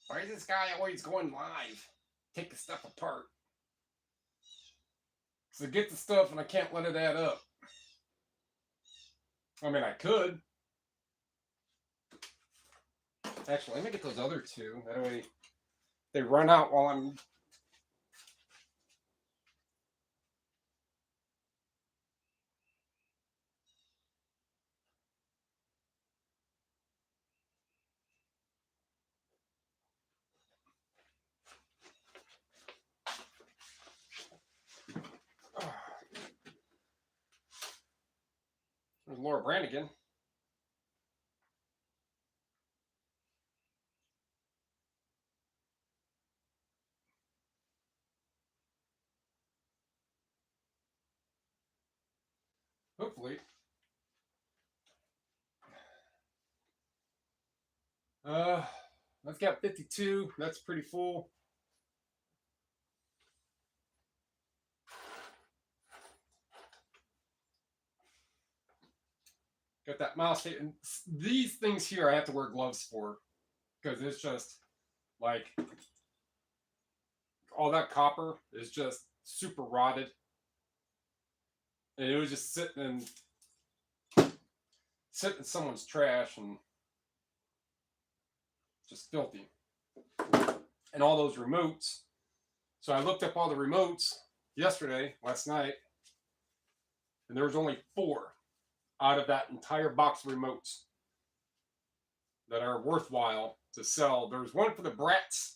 Why is this guy always going live? Take the stuff apart. So get the stuff and I can't let it add up. I mean, I could. Actually, let me get those other two. That way they run out while I'm... There's Laura Branigan. Hopefully. I've got 52. That's pretty full. Got that mouse tape. And these things here I have to wear gloves for because it's just like all that copper is just super rotted. And it was just sitting in someone's trash and just filthy. And all those remotes. So I looked up all the remotes last night, and there was only 4 out of that entire box of remotes that are worthwhile to sell. There's one for the Bratz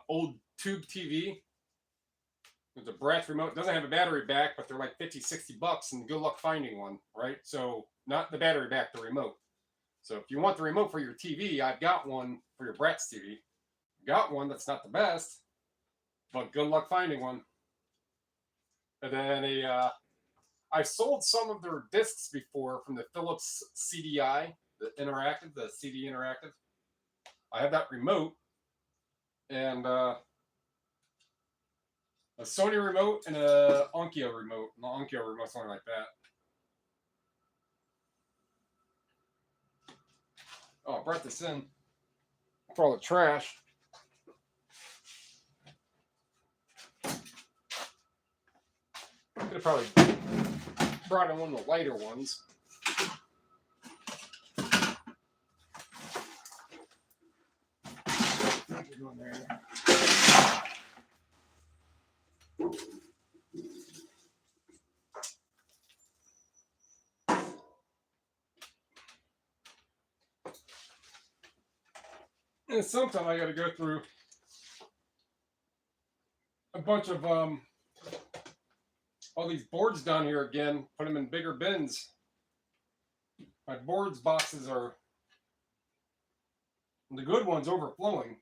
old tube TV. There's a Bratz remote. It doesn't have a battery back, but they're like 50, 60 bucks, and good luck finding one, right? So not the battery back, the remote. So if you want the remote for your TV, I've got one for your Bratz TV. Got one that's not the best, but good luck finding one. And then I've sold some of their discs before from the Philips CDI, the CD Interactive. I have that remote and a Sony remote and a Onkyo remote. And the Onkyo remote's only like that. Oh, I brought this in for all the trash. Could have probably brought in one of the lighter ones. What are you doing there? And sometimes I got to go through a bunch of all these boards down here again, put them in bigger bins. My boards boxes are, the good ones, overflowing.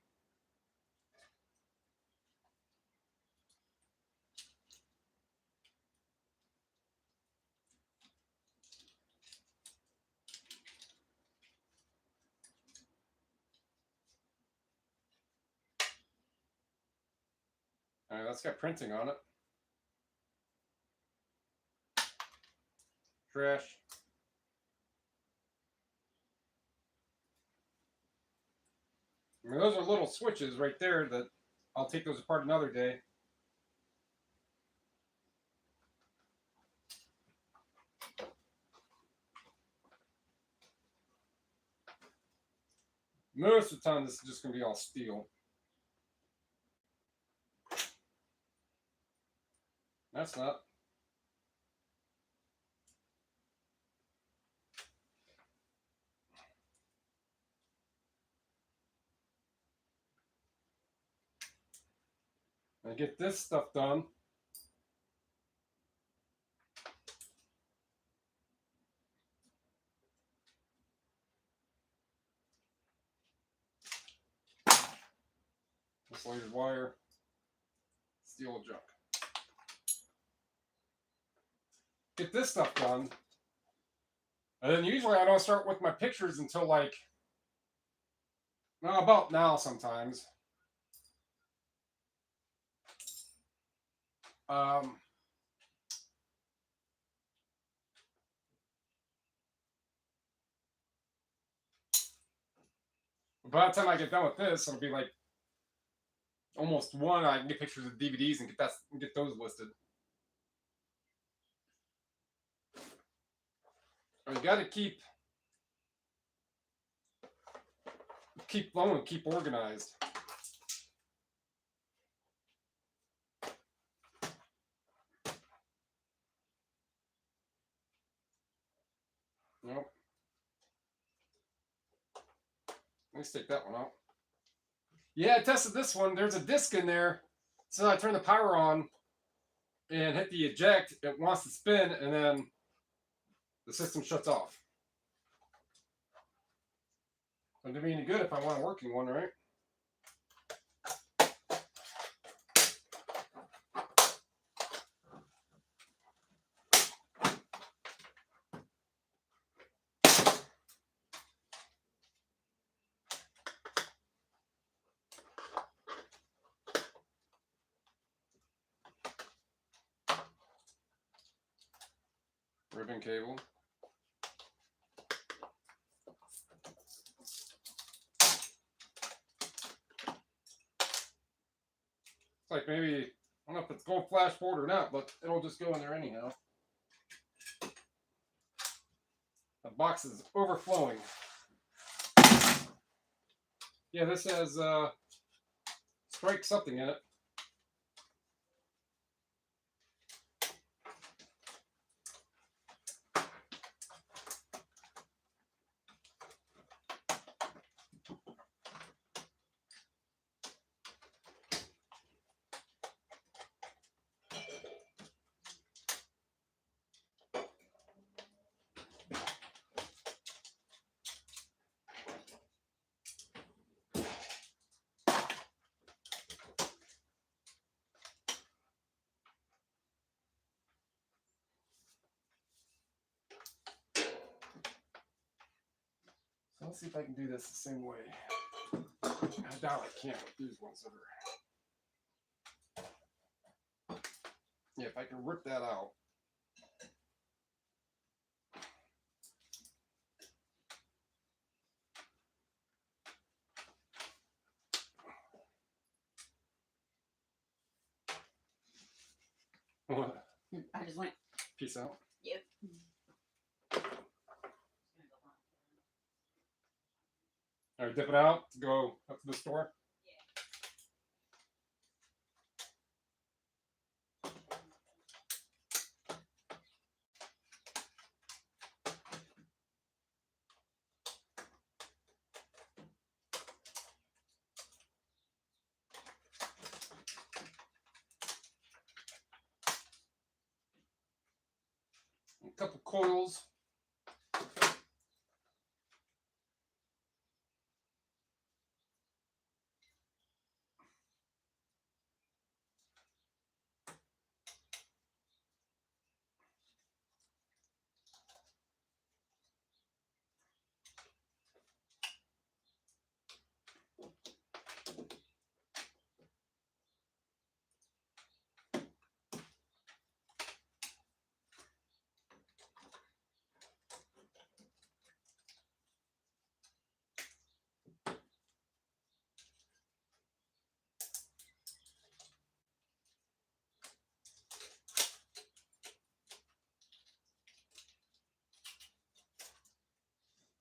All right, that's got printing on it. Trash. I mean, those are little switches right there that I'll take those apart another day. Most of the time, this is just going to be all steel. That's not. I get this stuff done. Insulated wire, steel junk. Get this stuff done. And then usually I don't start with my pictures until like, well, about now sometimes. By the time I get done with this, it'll be like almost one. I can get pictures of DVDs and get those listed. You got to keep flowing, keep organized. Nope. Let me stick that one out. Yeah, I tested this one. There's a disc in there. So I turn the power on and hit the eject. It wants to spin, and then the system shuts off. Doesn't do me any good if I want a working one, right? Ribbon cable. It's like maybe, I don't know if it's going flash forward or not, but it'll just go in there anyhow. The box is overflowing. Yeah, this has strike something in it. So let's see if I can do this the same way. I doubt I can't with these ones that are. Yeah, if I can rip that out. What? I just went. Peace out. Yep. All right, dip it out. Go up to the store. A couple coils.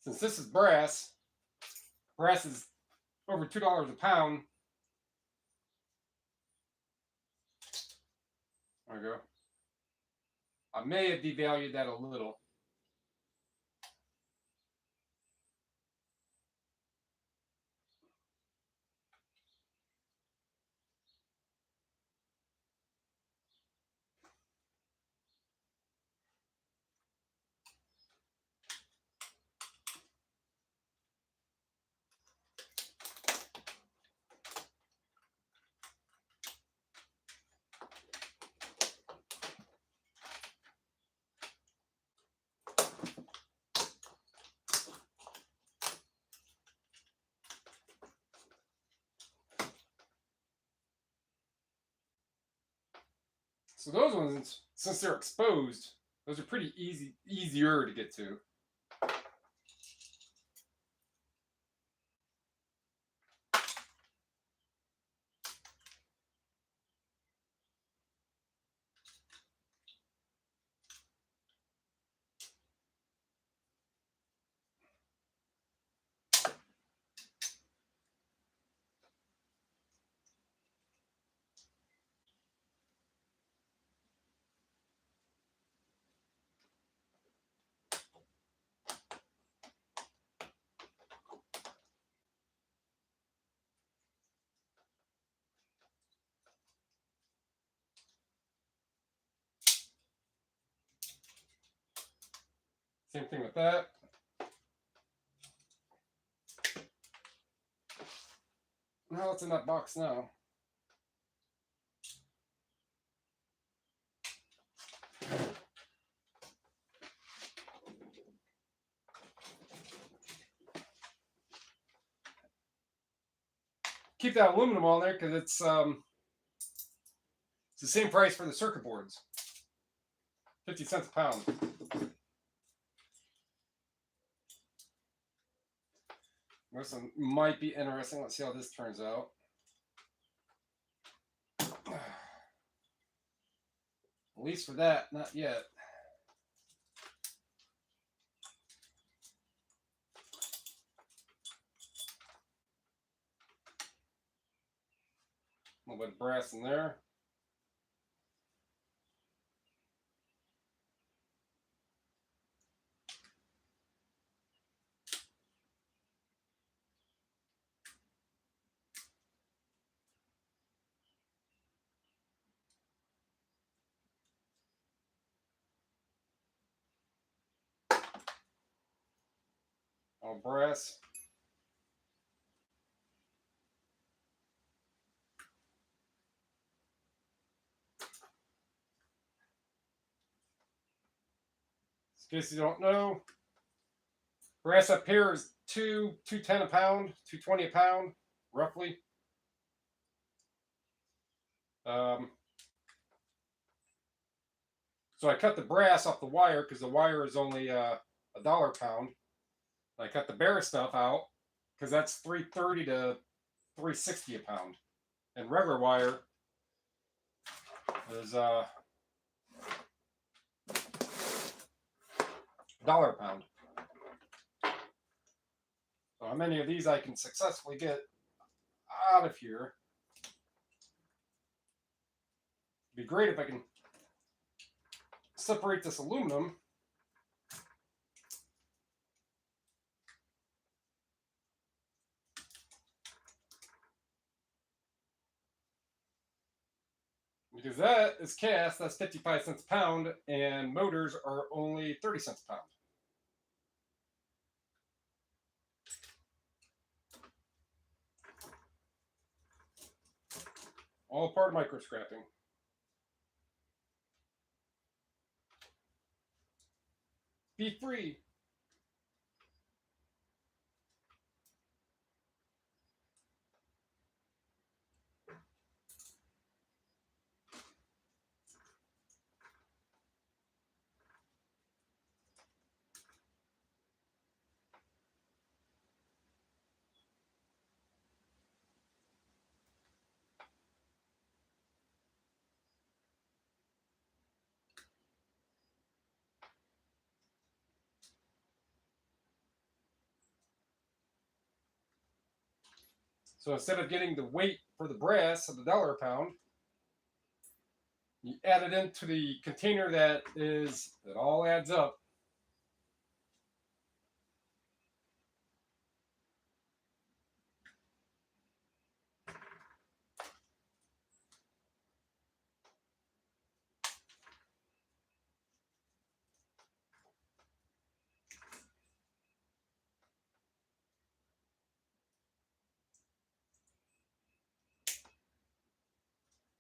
Since this is brass is over $2 a pound. There we go. I may have devalued that a little. So those ones, since they're exposed, those are pretty easier to get to. Same thing with that. Now it's in that box now. Keep that aluminum on there because it's the same price for the circuit boards. 50 cents a pound. This one might be interesting. Let's see how this turns out. At least for that, not yet. A little bit of brass in there. All brass. In case you don't know, brass up here is $2.10 a pound, $2.20 a pound, roughly. So I cut the brass off the wire because the wire is only $1 a pound. I cut the bare stuff out because that's $3.30 to $3.60 a pound, and regular wire is $1 a pound. So how many of these I can successfully get out of here? It'd be great if I can separate this aluminum. Because that is cast, that's 55 cents a pound, and motors are only 30 cents a pound. All part of microscrapping. Be free. So instead of getting the weight for the brass of $1 a pound, you add it into the container that all adds up.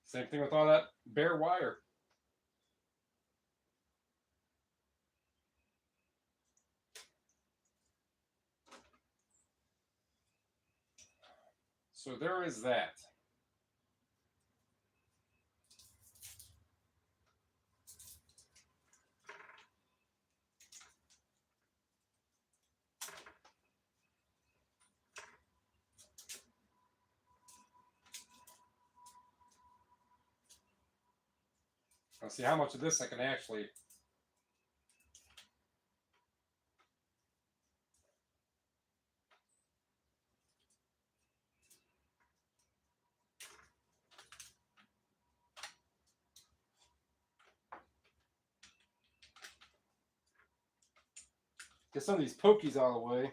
Same thing with all that bare wire. So there is that. Let's see how much of this I can actually get some of these pokies out of the way.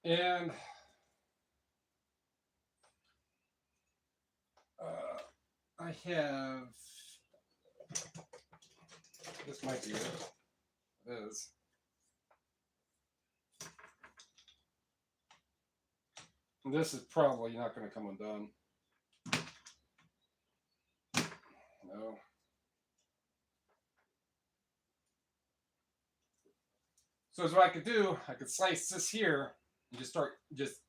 And I have, this might be it. It is. And this is probably not going to come undone. No. So as what I could do, I could slice this here and just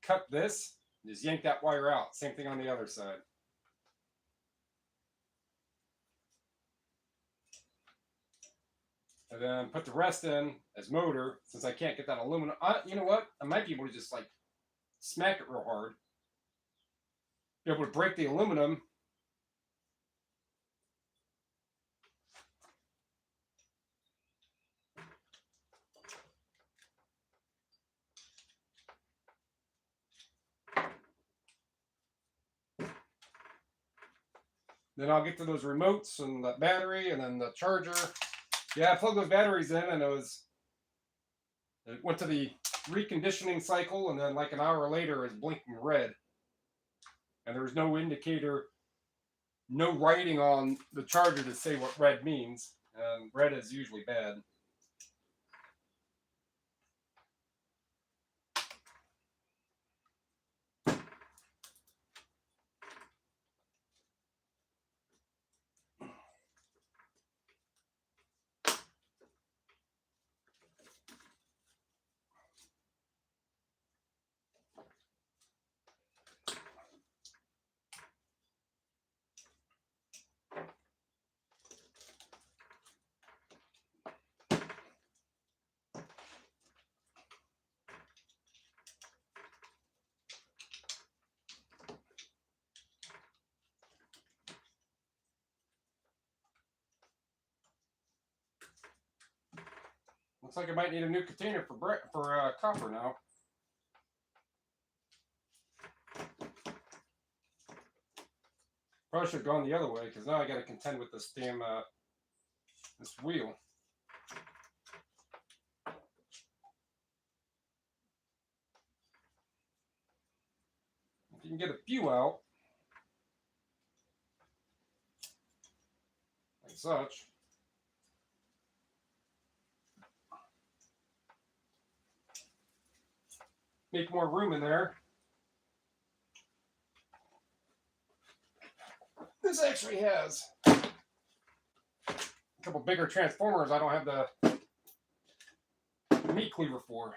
cut this, just yank that wire out. Same thing on the other side. And then put the rest in as motor, since I can't get that aluminum. You know what? I might be able to just like smack it real hard. Be able to break the aluminum. Then I'll get to those remotes and the battery and then the charger. Yeah, I plugged those batteries in and it went to the reconditioning cycle, and then like an hour later it's blinking red. And there was no indicator, no writing on the charger to say what red means. And red is usually bad. Looks like I might need a new container for copper now. Probably should have gone the other way, because now I got to contend with this damn this wheel. If you can get a few out, like such. Make more room in there. This actually has a couple bigger transformers I don't have the meat cleaver for.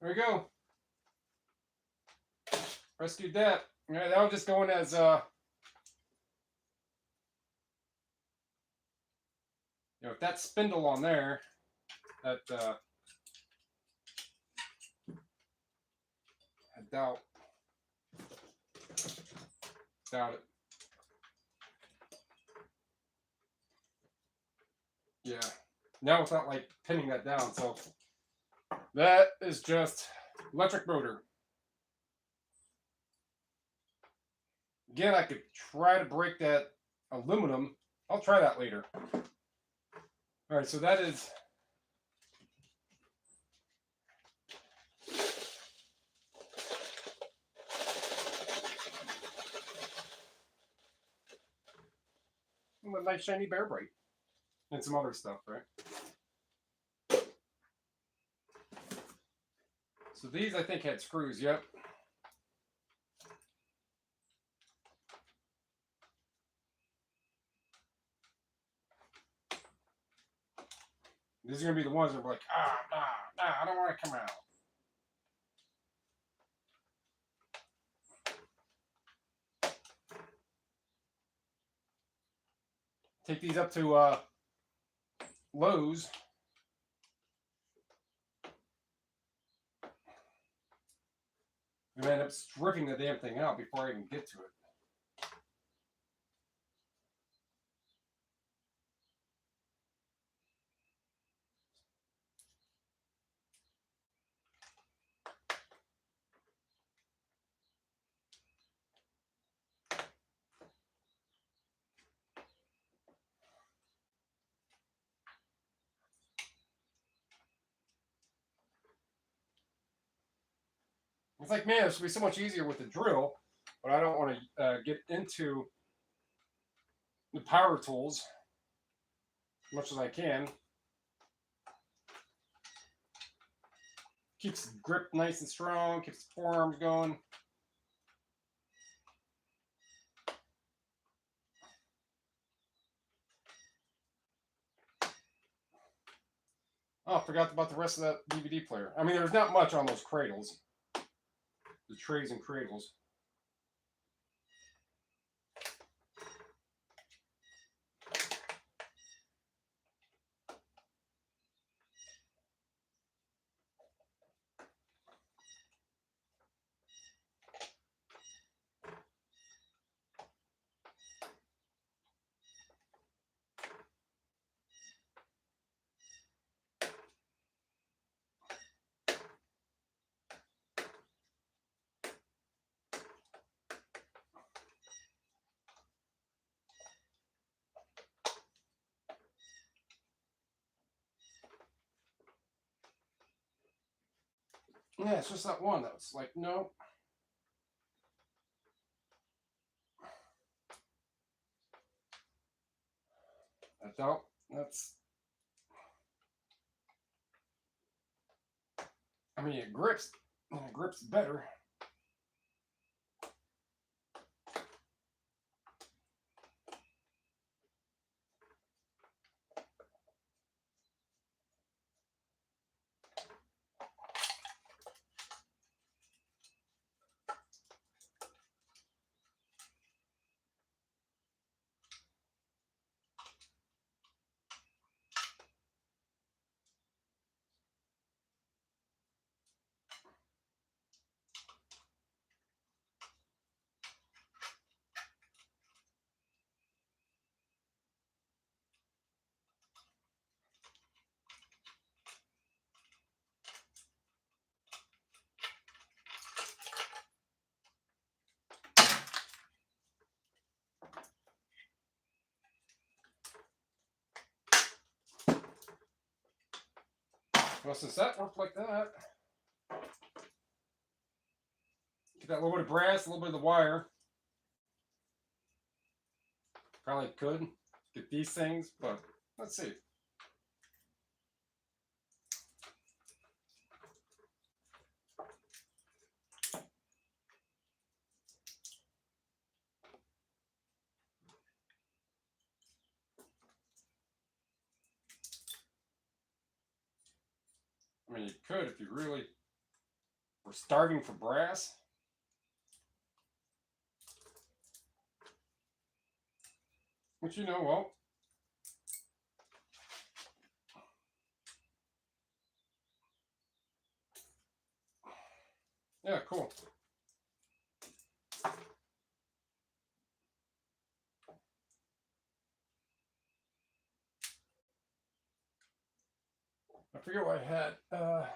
There we go. rescued that. Yeah, that was just going as you know, if that spindle on there, that I doubt it. Yeah. Now without like pinning that down, so that is just electric motor. Again, I could try to break that aluminum. I'll try that later. All right, so that is a nice shiny bear brake and some other stuff, right? So these I think had screws. Yep. These are gonna be the ones that are like, nah, I don't want to come out. Take these up to Lowe's. And I end up stripping the damn thing out before I even get to it. It's like, man, this would be so much easier with the drill, but I don't want to get into the power tools as much as I can. Keeps the grip nice and strong, keeps the forearms going. Oh, I forgot about the rest of that DVD player. I mean, there's not much on those cradles. The trays and cradles. Yeah, it's just that one that's like, no. That's. I mean, it grips. And it grips better. Well, since that worked like that, get that little bit of brass, a little bit of the wire. Probably could get these things, but let's see. I mean, you could if you really were starving for brass. Which, you know, well, yeah, cool. I forget what I had. I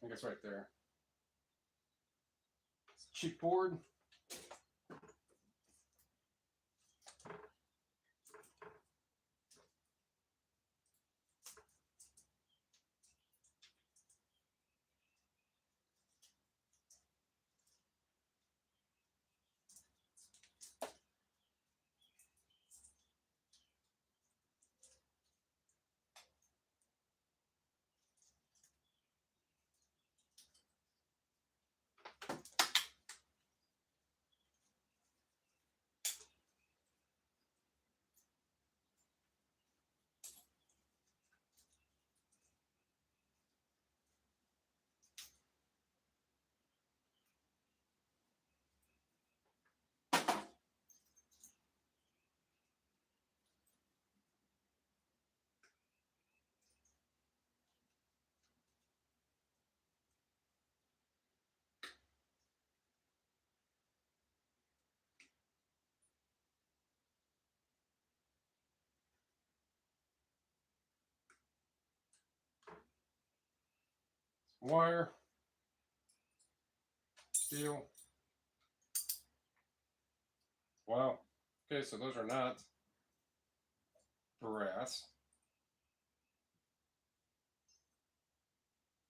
think it's right there. It's a cheap board. Wire. Steel. Wow. Okay, so those are not brass.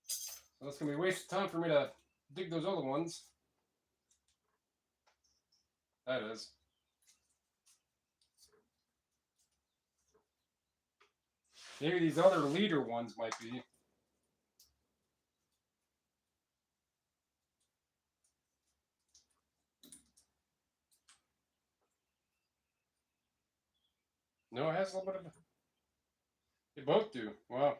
So that's going to be a waste of time for me to dig those other ones. That is. Maybe these other leader ones might be. No, it has a little bit of. They both do. Wow.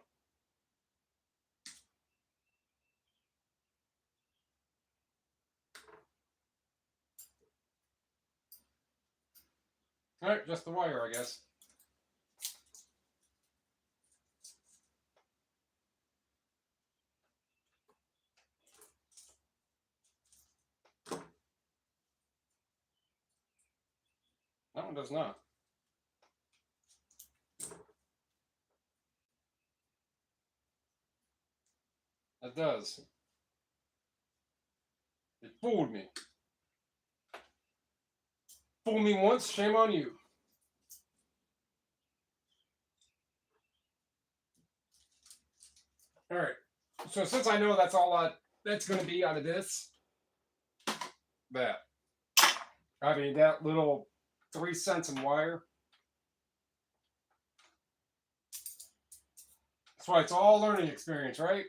All right, just the wire, I guess. That one does not. It does. It fooled me. Fool me once, shame on you. All right. So since I know that's all that's going to be out of this, that. I mean, that little 3 cents in wire. That's why it's all learning experience, right?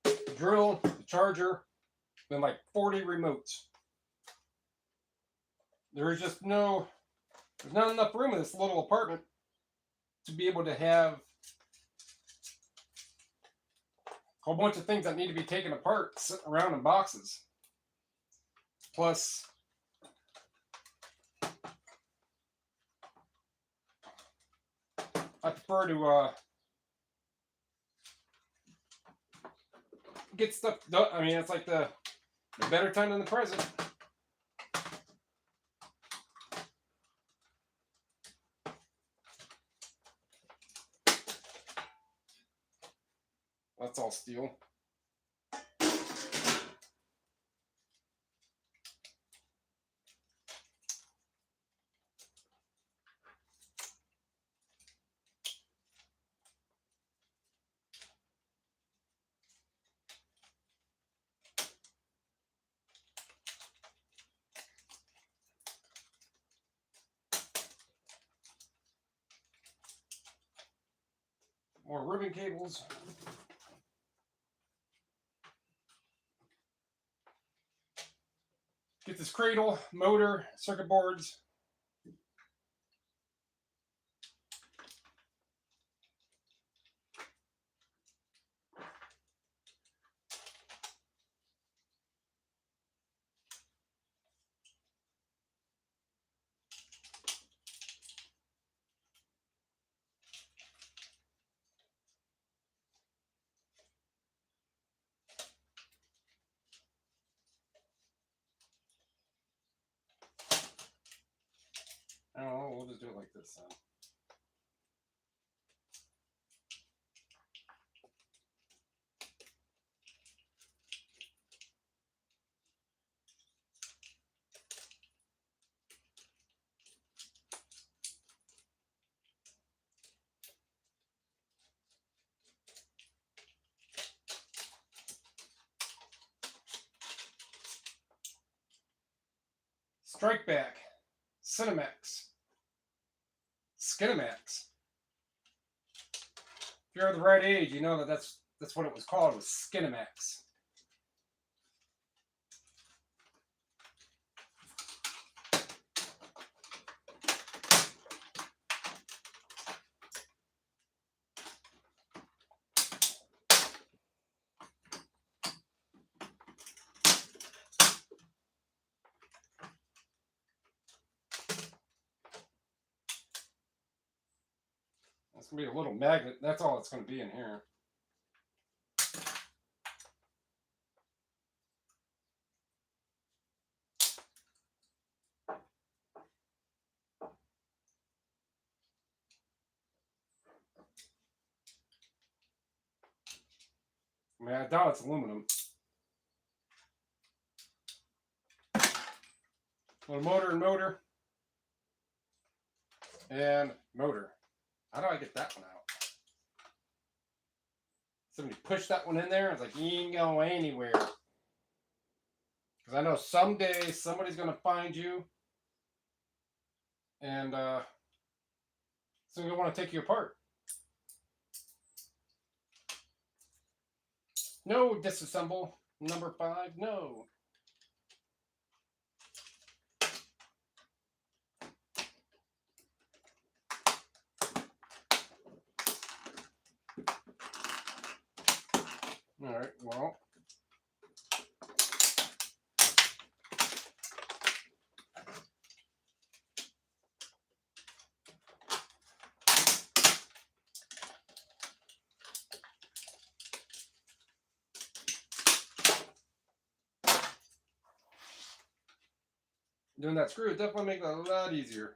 The drill, the charger, then like 40 remotes. There's just there's not enough room in this little apartment to be able to have a whole bunch of things that need to be taken apart, sitting around in boxes. Plus, I prefer to get stuff done. I mean, it's like the better time than the present. That's all steel. More ribbon cables. Get this cradle, motor, circuit boards. just do it like this then. Strike back, Cinemax, Skinemax. If you're the right age, you know that's what it was called, was Skinemax. It's going to be a little magnet. That's all it's going to be in here. I mean, I doubt it's aluminum. Little motor and motor. And motor. How do I get that one out? Somebody pushed that one in there. It's like, you ain't going anywhere. Because I know someday somebody's going to find you. And so they want to take you apart. No, disassemble. Number 5, no. All right, well. Doing that screw definitely makes it a lot easier.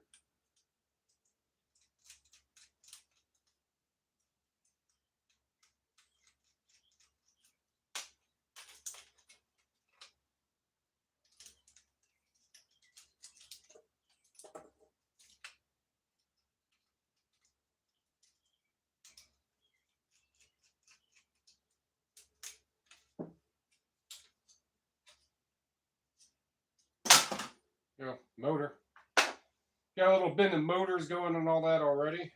You know, motor. Got a little bit of motors going and all that already.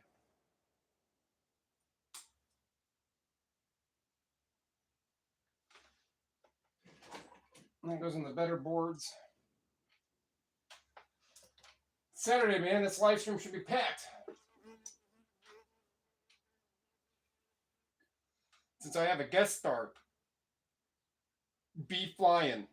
And that goes in the better boards. Saturday, man, this live stream should be packed. Since I have a guest star. Be flying.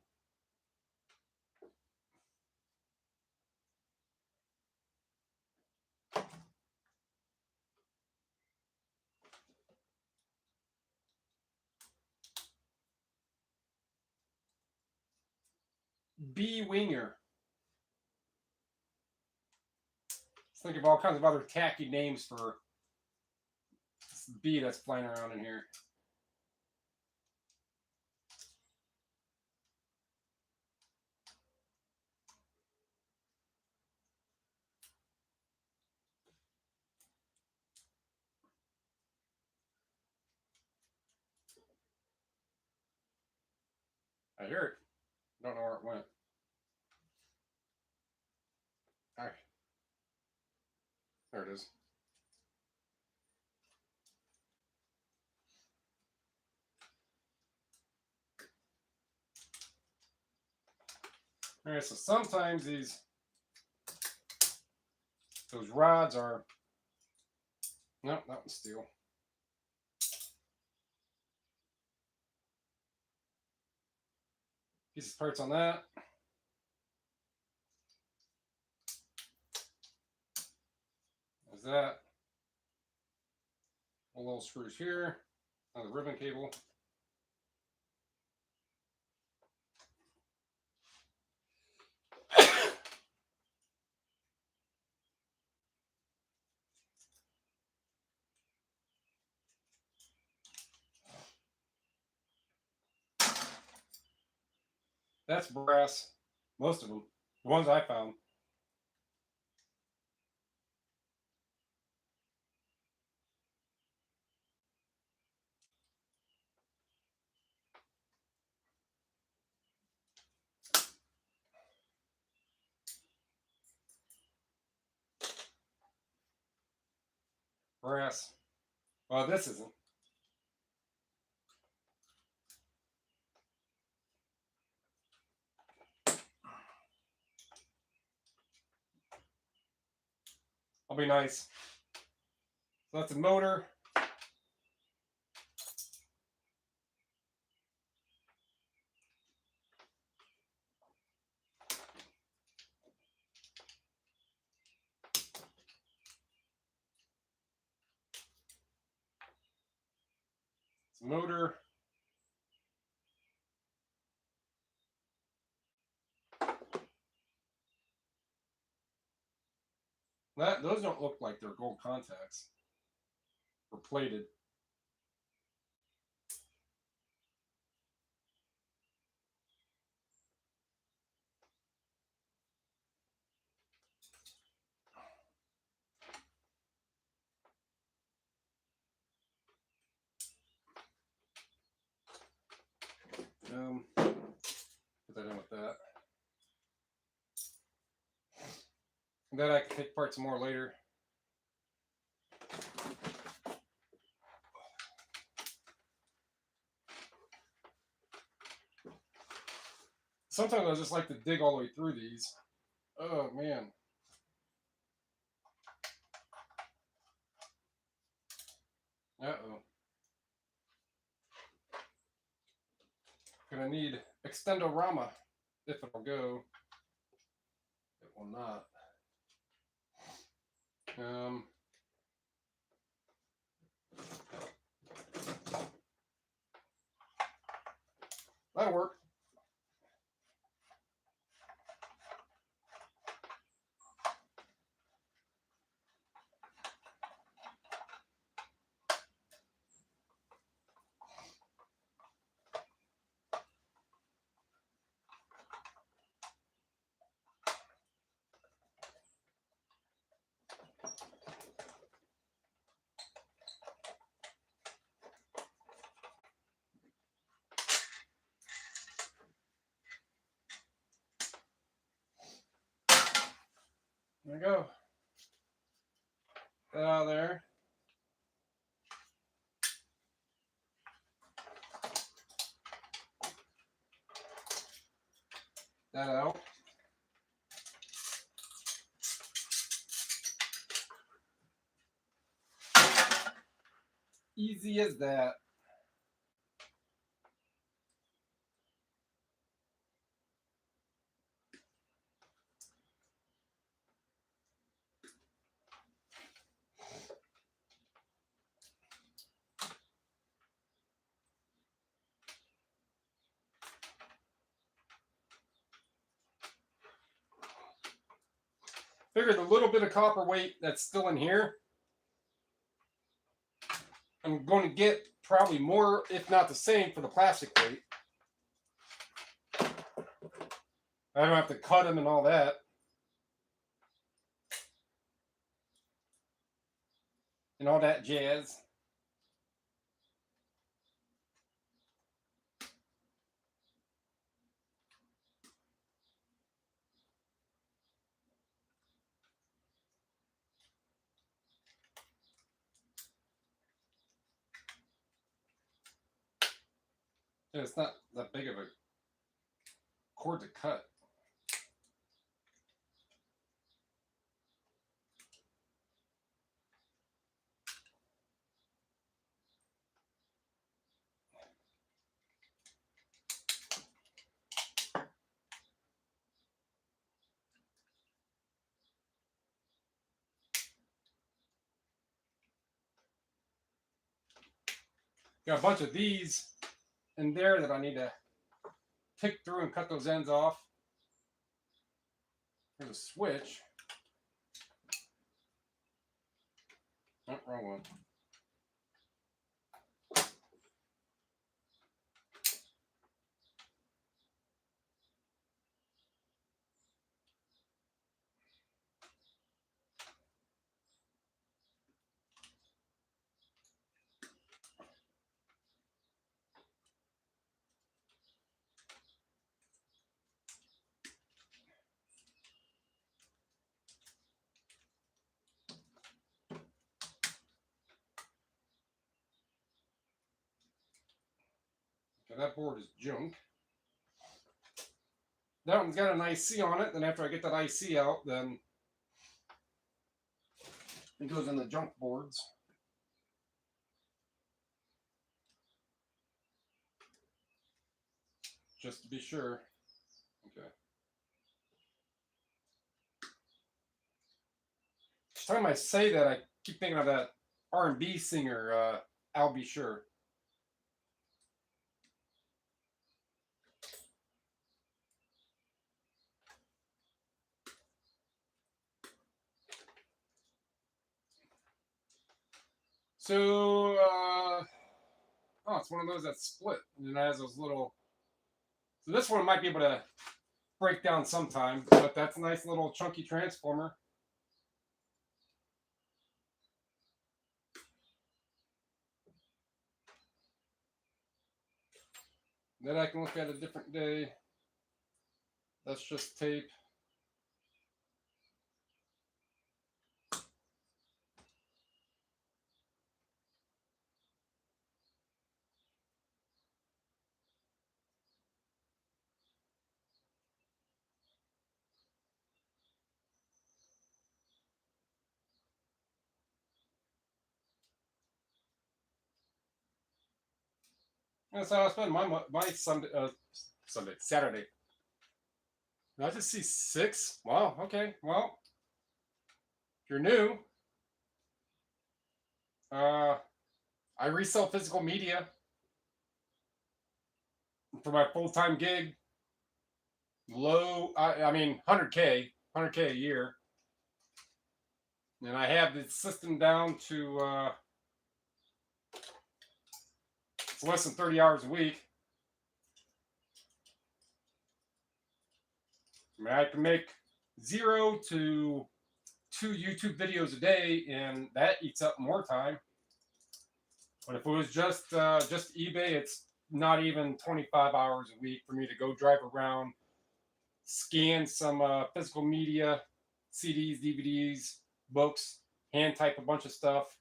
B Winger. Let's think of all kinds of other tacky names for this bee that's flying around in here. I hear it. Don't know where it went. All right. There it is. All right, so sometimes those rods are, no, that one's steel. Piece of parts on that. There's that. A little screws here. Another ribbon cable. That's brass. Most of them. The ones I found. Brass. Well, this isn't. I'll be nice. So that's a motor. It's a motor. Those don't look like they're gold contacts. Or plated. Put that in with that. And then I can take apart some more later. Sometimes I just like to dig all the way through these. Oh, man. Uh-oh. Gonna need Extendorama if it'll go. It will not. That'll work. There we go. That out of there. That out. Easy as that. Figure the little bit of copper weight that's still in here, I'm going to get probably more, if not the same, for the plastic weight. I don't have to cut them and all that. And all that jazz. It's not that big of a cord to cut. Got a bunch of these in there that I need to pick through and cut those ends off. There's a switch. Oh, wrong one. Okay, that board is junk. That one's got an IC on it. Then after I get that IC out, then it goes in the junk boards. Just to be sure. Okay. Each time I say that, I keep thinking of that R&B singer, I'll Be Sure. So, oh, it's one of those that's split. And it has those little... So this one might be able to break down sometime, but that's a nice little chunky transformer. That I can look at a different day. That's just tape. That's how I spend my Saturday. I just see 6. Wow. Okay. Well, if you're new, I resell physical media for my full-time gig. I mean, 100K a year, and I have the system down to it's less than 30 hours a week. I mean, I can make 0 to 2 YouTube videos a day, and that eats up more time. But if it was just eBay, it's not even 25 hours a week for me to go drive around, scan some physical media, CDs, DVDs, books, hand type a bunch of stuff.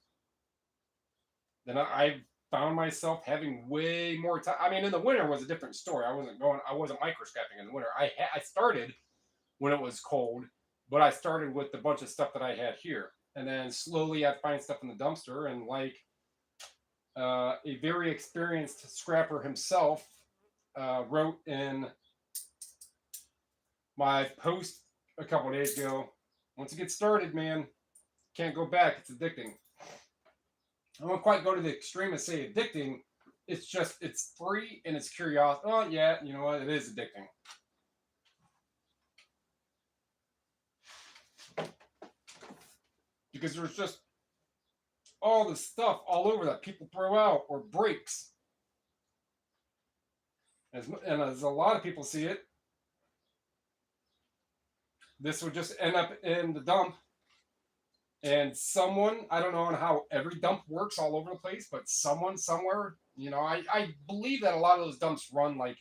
Then I found myself having way more time. I mean, in the winter was a different story. I wasn't microscrapping in the winter. I started when it was cold, but I started with the bunch of stuff that I had here, and then slowly I'd find stuff in the dumpster, and like a very experienced scrapper himself wrote in my post a couple of days ago, once you get started, man, can't go back. It's addicting. I won't quite go to the extreme and say addicting. It's just, it's free and it's curiosity. Oh, yeah, you know what? It is addicting. Because there's just all the stuff all over that people throw out or breaks. And as a lot of people see it, this would just end up in the dump. And someone, I don't know how every dump works all over the place, but someone somewhere, you know, I believe that a lot of those dumps run like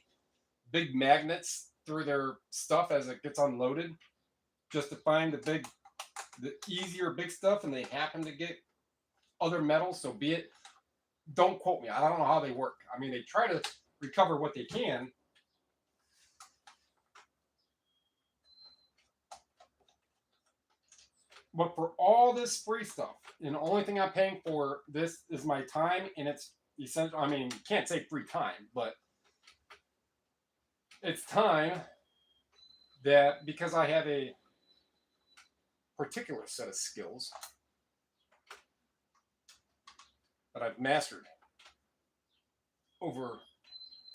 big magnets through their stuff as it gets unloaded, just to find the easier big stuff, and they happen to get other metals, so be it. Don't quote me. I don't know how they work. I mean, they try to recover what they can. But for all this free stuff, and the only thing I'm paying for this is my time, and it's essential. I mean, you can't say free time, but it's time that, because I have a particular set of skills that I've mastered over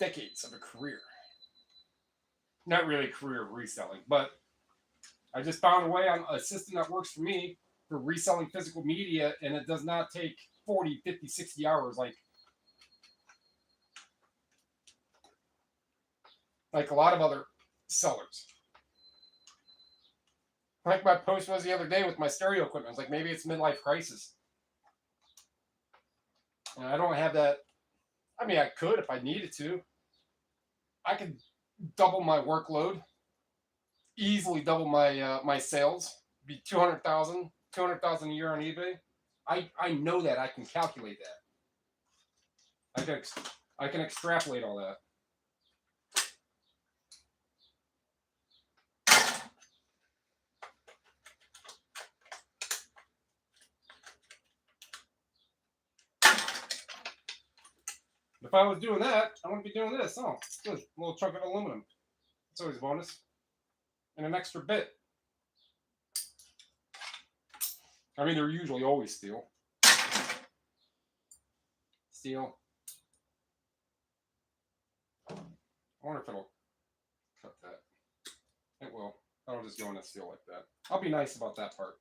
decades of a career. Not really a career of reselling, but I just found a way on a system that works for me for reselling physical media, and it does not take 40, 50, 60 hours like a lot of other sellers. Like my post was the other day with my stereo equipment. I was like, maybe it's midlife crisis. And I don't have that. I mean, I could if I needed to. I could double my workload, easily double my my sales, be 200,000 a year on eBay. I know that. I can calculate that. I can extrapolate all that. If I was doing that, I wouldn't be doing this. Oh, good. A little chunk of aluminum. It's always a bonus. And an extra bit. I mean, they're usually always steel. Steel. I wonder if it'll cut that. It will. I'll just go in a steel like that. I'll be nice about that part.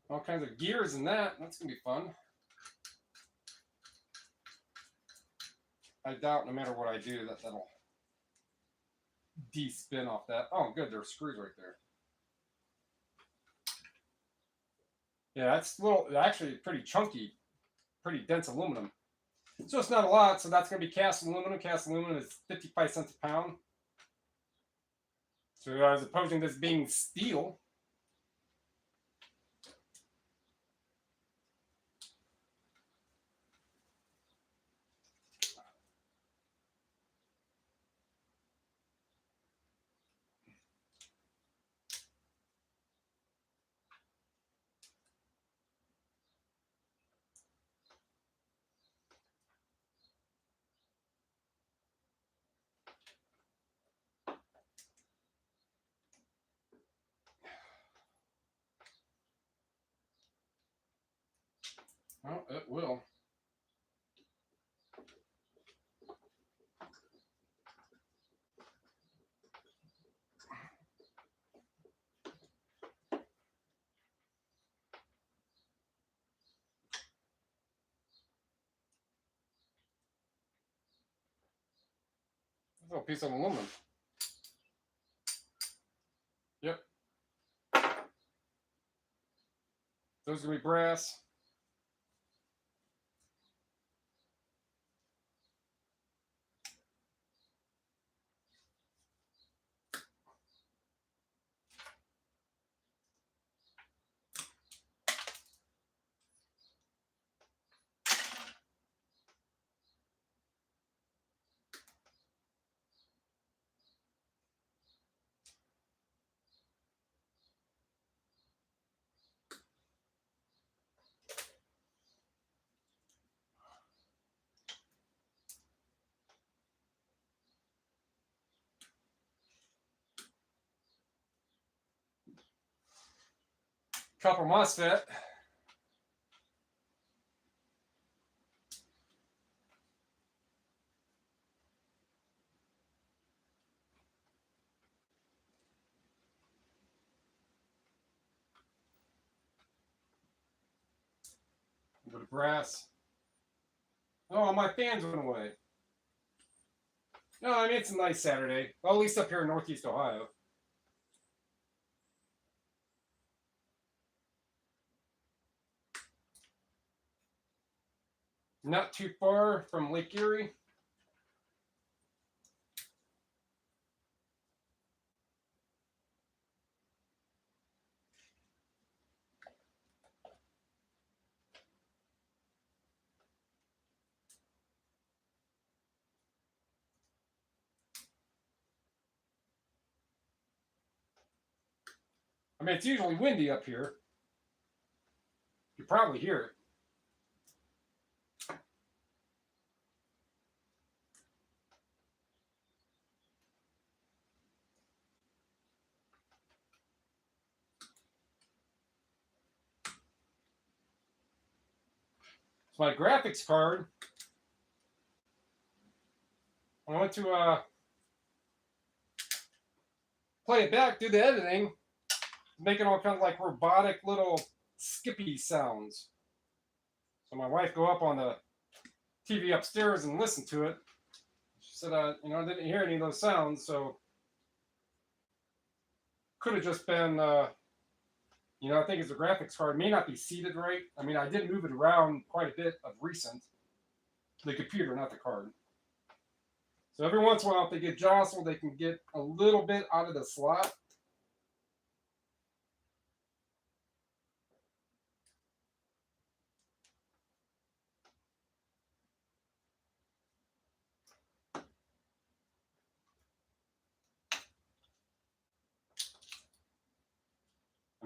All kinds of gears in that. That's going to be fun. I doubt no matter what I do that'll de-spin off that. Oh, good. There's screws right there. Yeah, that's actually pretty chunky, pretty dense aluminum. So it's not a lot. So that's going to be cast aluminum. Cast aluminum is 55 cents a pound. So as opposed to this being steel. Well, it will. A little piece of aluminum. Yep. Those are going to be brass. Copper MOSFET. A bit of brass. Oh, my fans went away. No, I mean, it's a nice Saturday. Well, at least up here in Northeast Ohio. Not too far from Lake Erie. I mean, it's usually windy up here. You probably hear it. So my graphics card, when I went to play it back, do the editing, making all kinds of like robotic little skippy sounds. So my wife go up on the TV upstairs and listen to it. She said, I didn't hear any of those sounds, so could have just been, I think it's a graphics card. It may not be seated right. I mean, I did move it around quite a bit of recent. The computer, not the card. So every once in a while, if they get jostled, they can get a little bit out of the slot.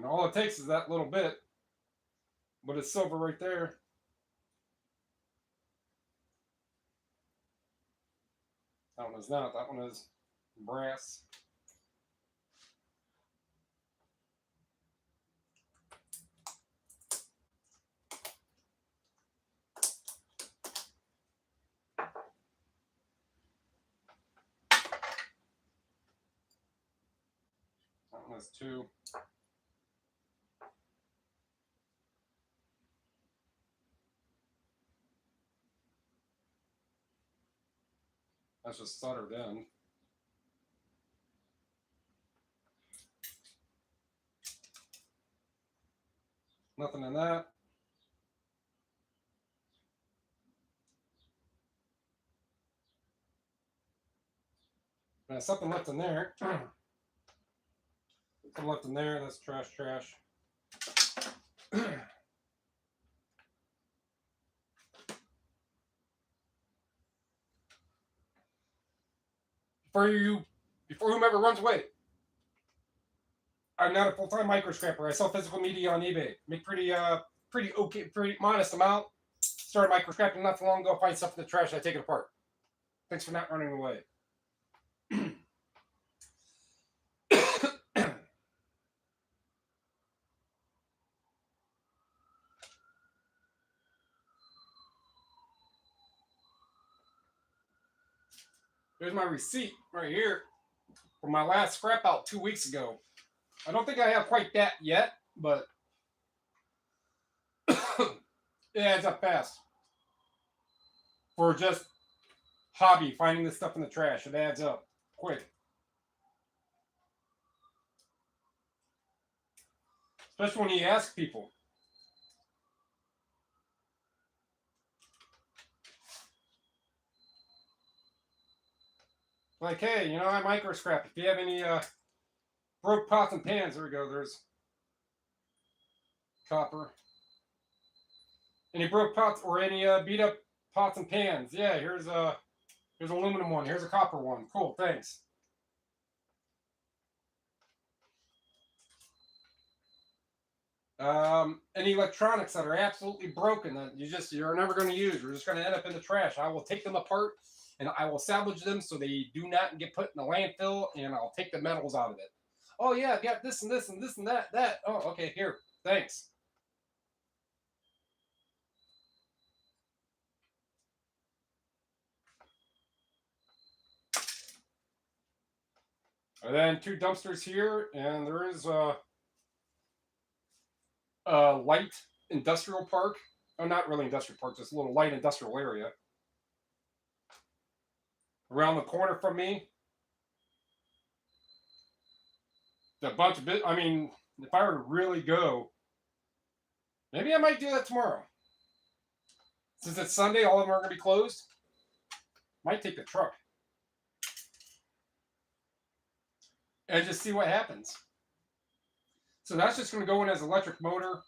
And all it takes is that little bit. But it's silver right there. That one is not. That one is brass. That one is 2. That's just soldered in. Nothing in that. There's something left in there. Something left in there. That's trash. Before whomever runs away, I'm not a full-time microscrapper. I sell physical media on eBay. Make pretty okay, pretty modest amount. Started microscrapping not too long ago. Find stuff in the trash. I take it apart. Thanks for not running away. There's my receipt right here for my last scrap out 2 weeks ago. I don't think I have quite that yet, but it adds up fast. For just hobby, finding this stuff in the trash, it adds up quick. Especially when you ask people. Like, hey, you know, I microscrap. If you have any broke pots and pans, there we go. There's copper. Any broke pots or any beat up pots and pans? Yeah, here's an aluminum one. Here's a copper one. Cool, thanks. Any electronics that are absolutely broken that you're never going to use. We're just going to end up in the trash. I will take them apart and I will salvage them so they do not get put in the landfill, and I'll take the metals out of it. Oh yeah, I've got this and this and this and that. Oh, okay, here. Thanks. And then 2 dumpsters here, and there is a light industrial park. Oh, not really industrial park, just a little light industrial area. Around the corner from me. A bunch of I mean, if I were to really go, maybe I might do that tomorrow. Since it's Sunday, all of them are going to be closed. Might take the truck. And just see what happens. So that's just going to go in as electric motor.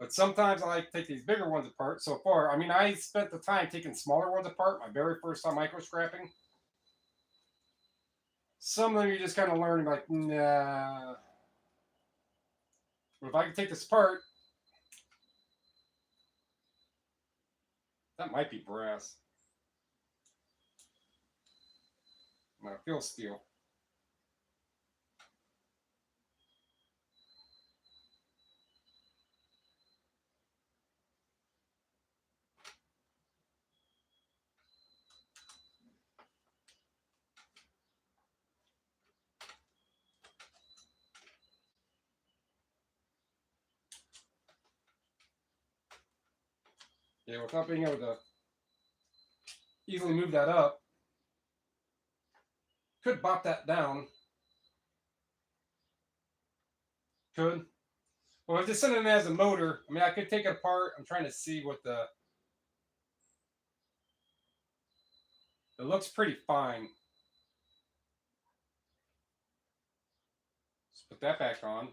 But sometimes I like to take these bigger ones apart. So far, I mean, I spent the time taking smaller ones apart. My very first time microscrapping. Some of them you just kind of learn like, nah. But if I can take this apart, that might be brass. No, it feels steel. Yeah, without being able to easily move that up, could bop that down. Could. Well, if just sending it as a motor, I mean, I could take it apart. I'm trying to see what it looks pretty fine. Let's put that back on.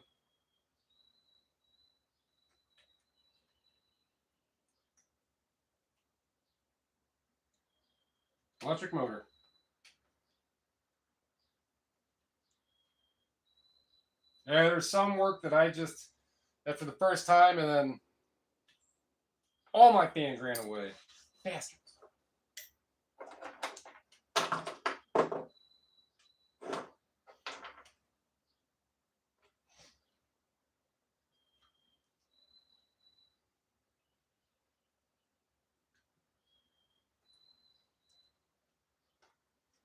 Electric motor. Yeah, there's some work that I just after the first time, and then all my fans ran away. Bastards.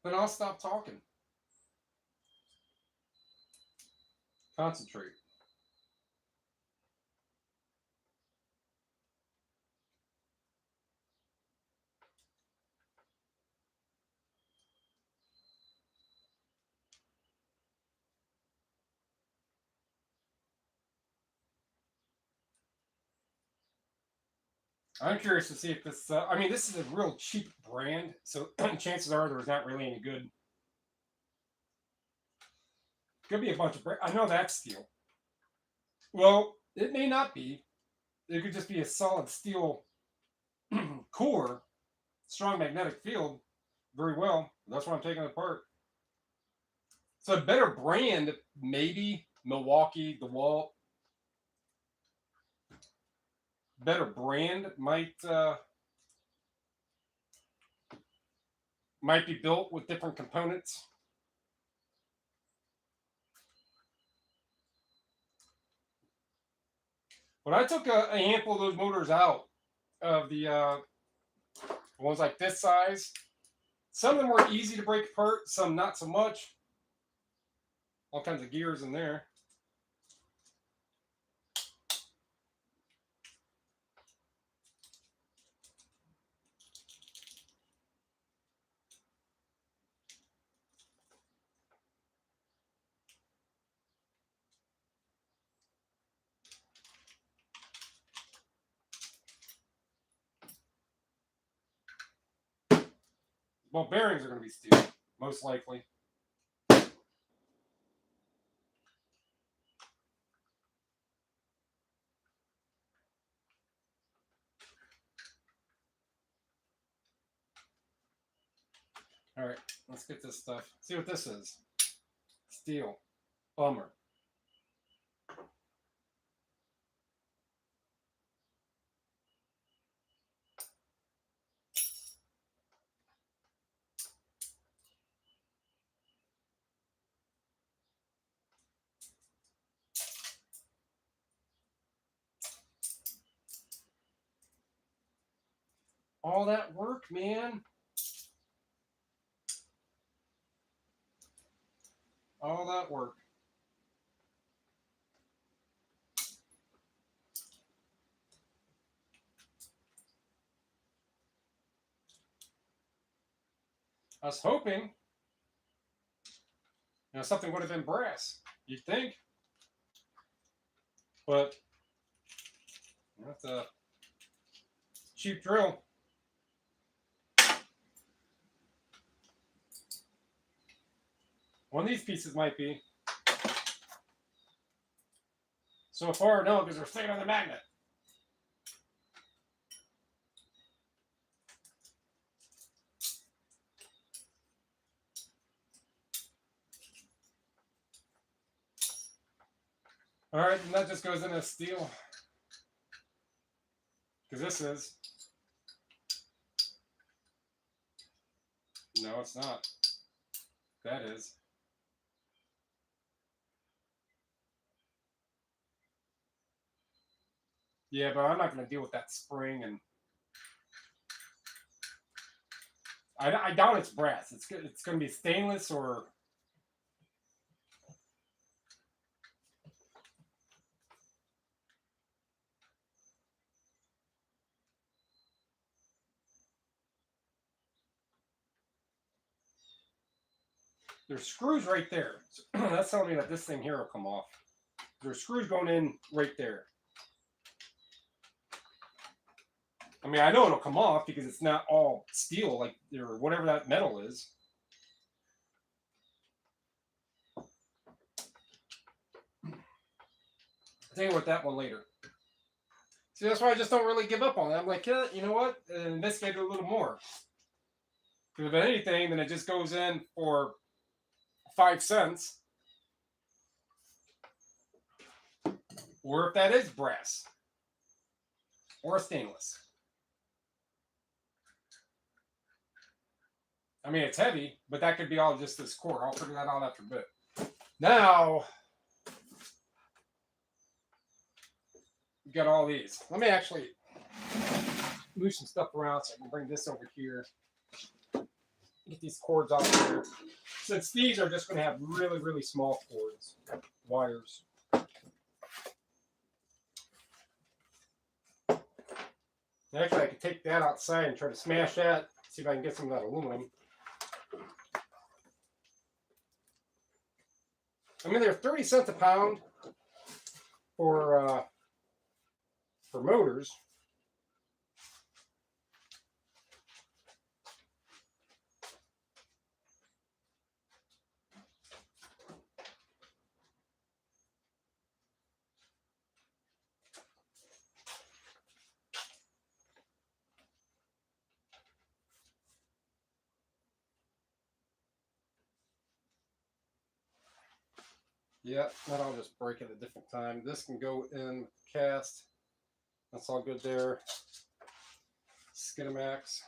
Then I'll stop talking. Concentrate. I'm curious to see if this. I mean, this is a real cheap brand, so chances are there's not really any good. Could be a bunch of. I know that's steel. Well, it may not be. It could just be a solid steel core, strong magnetic field. Very well. That's why I'm taking it apart. So a better brand, maybe Milwaukee, DeWalt. Better brand might be built with different components. But I took a handful of those motors out of the ones like this size. Some of them were easy to break apart, some not so much. All kinds of gears in there. Well, bearings are going to be steel, most likely. All right, let's get this stuff. See what this is. Steel. Bummer. All that work, man. All that work. I was hoping, something would have been brass. You'd think, but that's a cheap drill. One of these pieces might be. So far, no, because they're staying on the magnet. All right, and that just goes into steel. Because this is. No, it's not. That is. Yeah, but I'm not going to deal with that spring, and I doubt it's brass. It's going to be stainless or. There's screws right there. So that's telling me that this thing here will come off. There's screws going in right there. I mean, I know it'll come off because it's not all steel, like or whatever that metal is. I'll tell you what, that one later. See, that's why I just don't really give up on it. I'm like, yeah, you know what? Investigate a little more. Because if anything, then it just goes in for 5 cents. or if that is brass or stainless. I mean, it's heavy, but that could be all just this core. I'll figure that out after a bit. Now, we got all these. Let me actually move some stuff around so I can bring this over here. Get these cords out of here. Since these are just going to have really, really small cords, wires. Actually, I could take that outside and try to smash that. See if I can get some of that aluminum. I mean, they're 30 cents a pound for motors. Yep, that I'll just break at a different time. This can go in with the cast. That's all good there. Skinamax.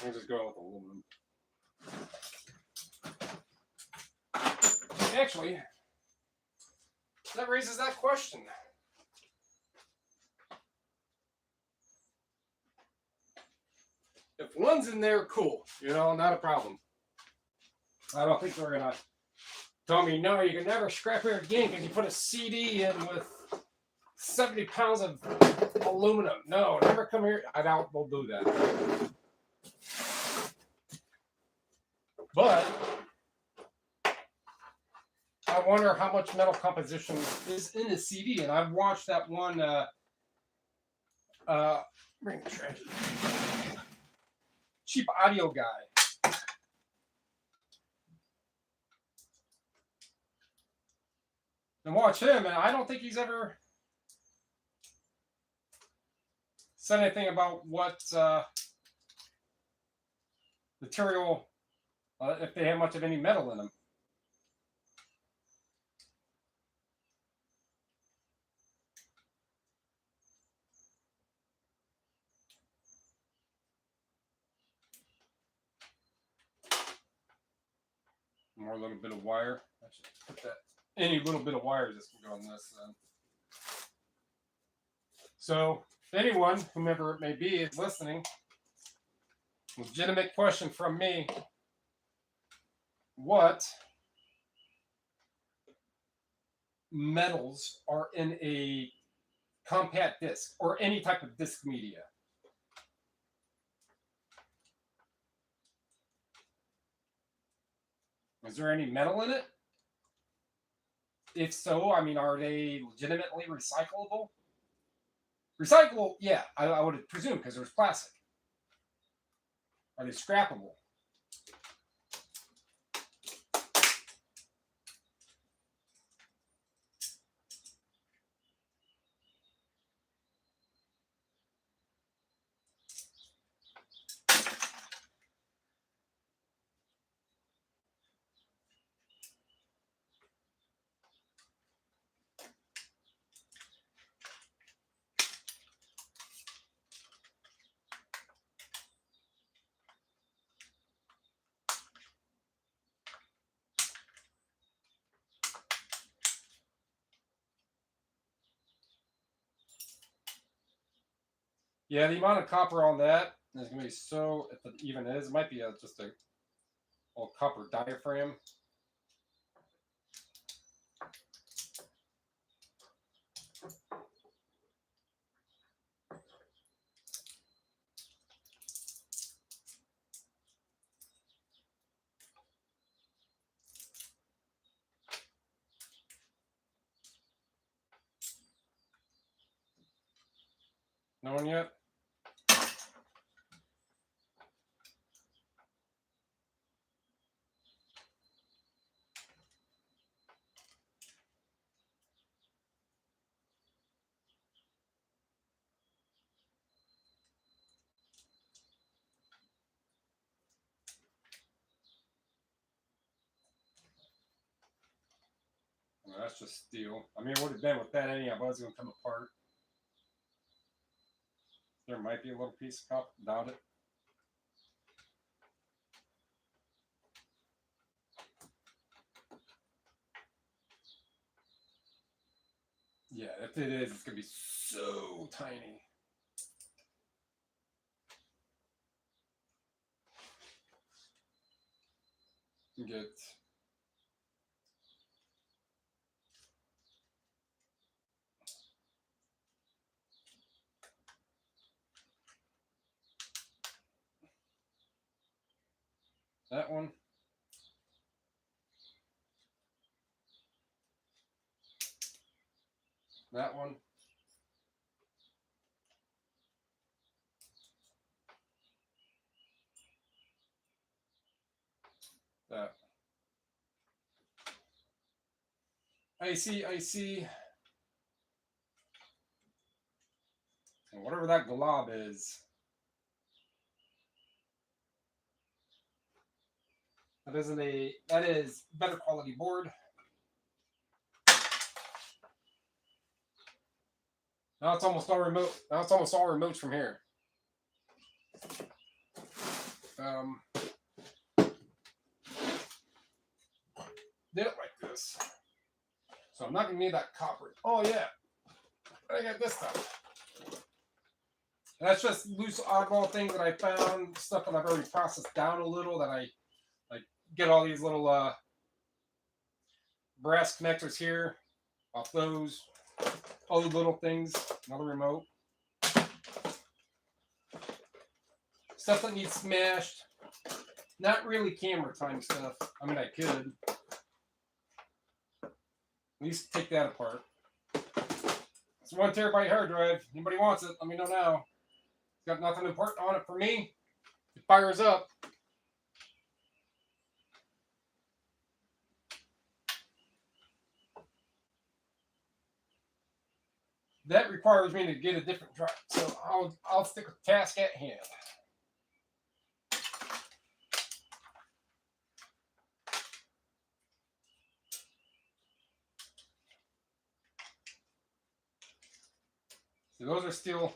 I'm just going with aluminum. Actually, that raises that question. If one's in there, cool. You know, not a problem. I don't think they're going to tell me, no, you can never scrap here again because you put a CD in with 70 pounds of aluminum. No, never come here. I doubt they'll do that. But I wonder how much metal composition is in the CD. And I've watched that one, bring the trash. Cheap audio guy. And watch him, and I don't think he's ever said anything about what material, if they have much of any metal in them. More little bit of wire. I should put that. Any little bit of wire just can go on this. So, if anyone, whomever it may be, is listening, legitimate question from me: what metals are in a compact disc or any type of disc media? Is there any metal in it? If so, I mean, are they legitimately recyclable? Recyclable, yeah, I would presume, because there's plastic. Are they scrappable? Yeah, the amount of copper on that is going to be so, if it even is, it might be just a old copper diaphragm. No one yet? that's just steel. I mean, it would have been with that anyhow, but it's going to come apart. There might be a little piece of copper. Doubt it. Yeah, if it is, it's going to be so tiny. You get that one. That one. That. I see. And whatever that glob is, that is better quality board. Now it's almost all remote. Now it's almost all remotes from here. Did it like this. So I'm not gonna need that copper. Oh yeah, I got this stuff. And that's just loose oddball things that I found, stuff that I've already processed down a little. That I like get all these little brass connectors here off those. All the little things. Another remote. Stuff that needs smashed. Not really camera time stuff. I mean, I could. At least take that apart. It's a 1 terabyte hard drive. Anybody wants it, let me know now. It's got nothing important on it for me. It fires up. That requires me to get a different drive. So I'll stick with task at hand. So those are still.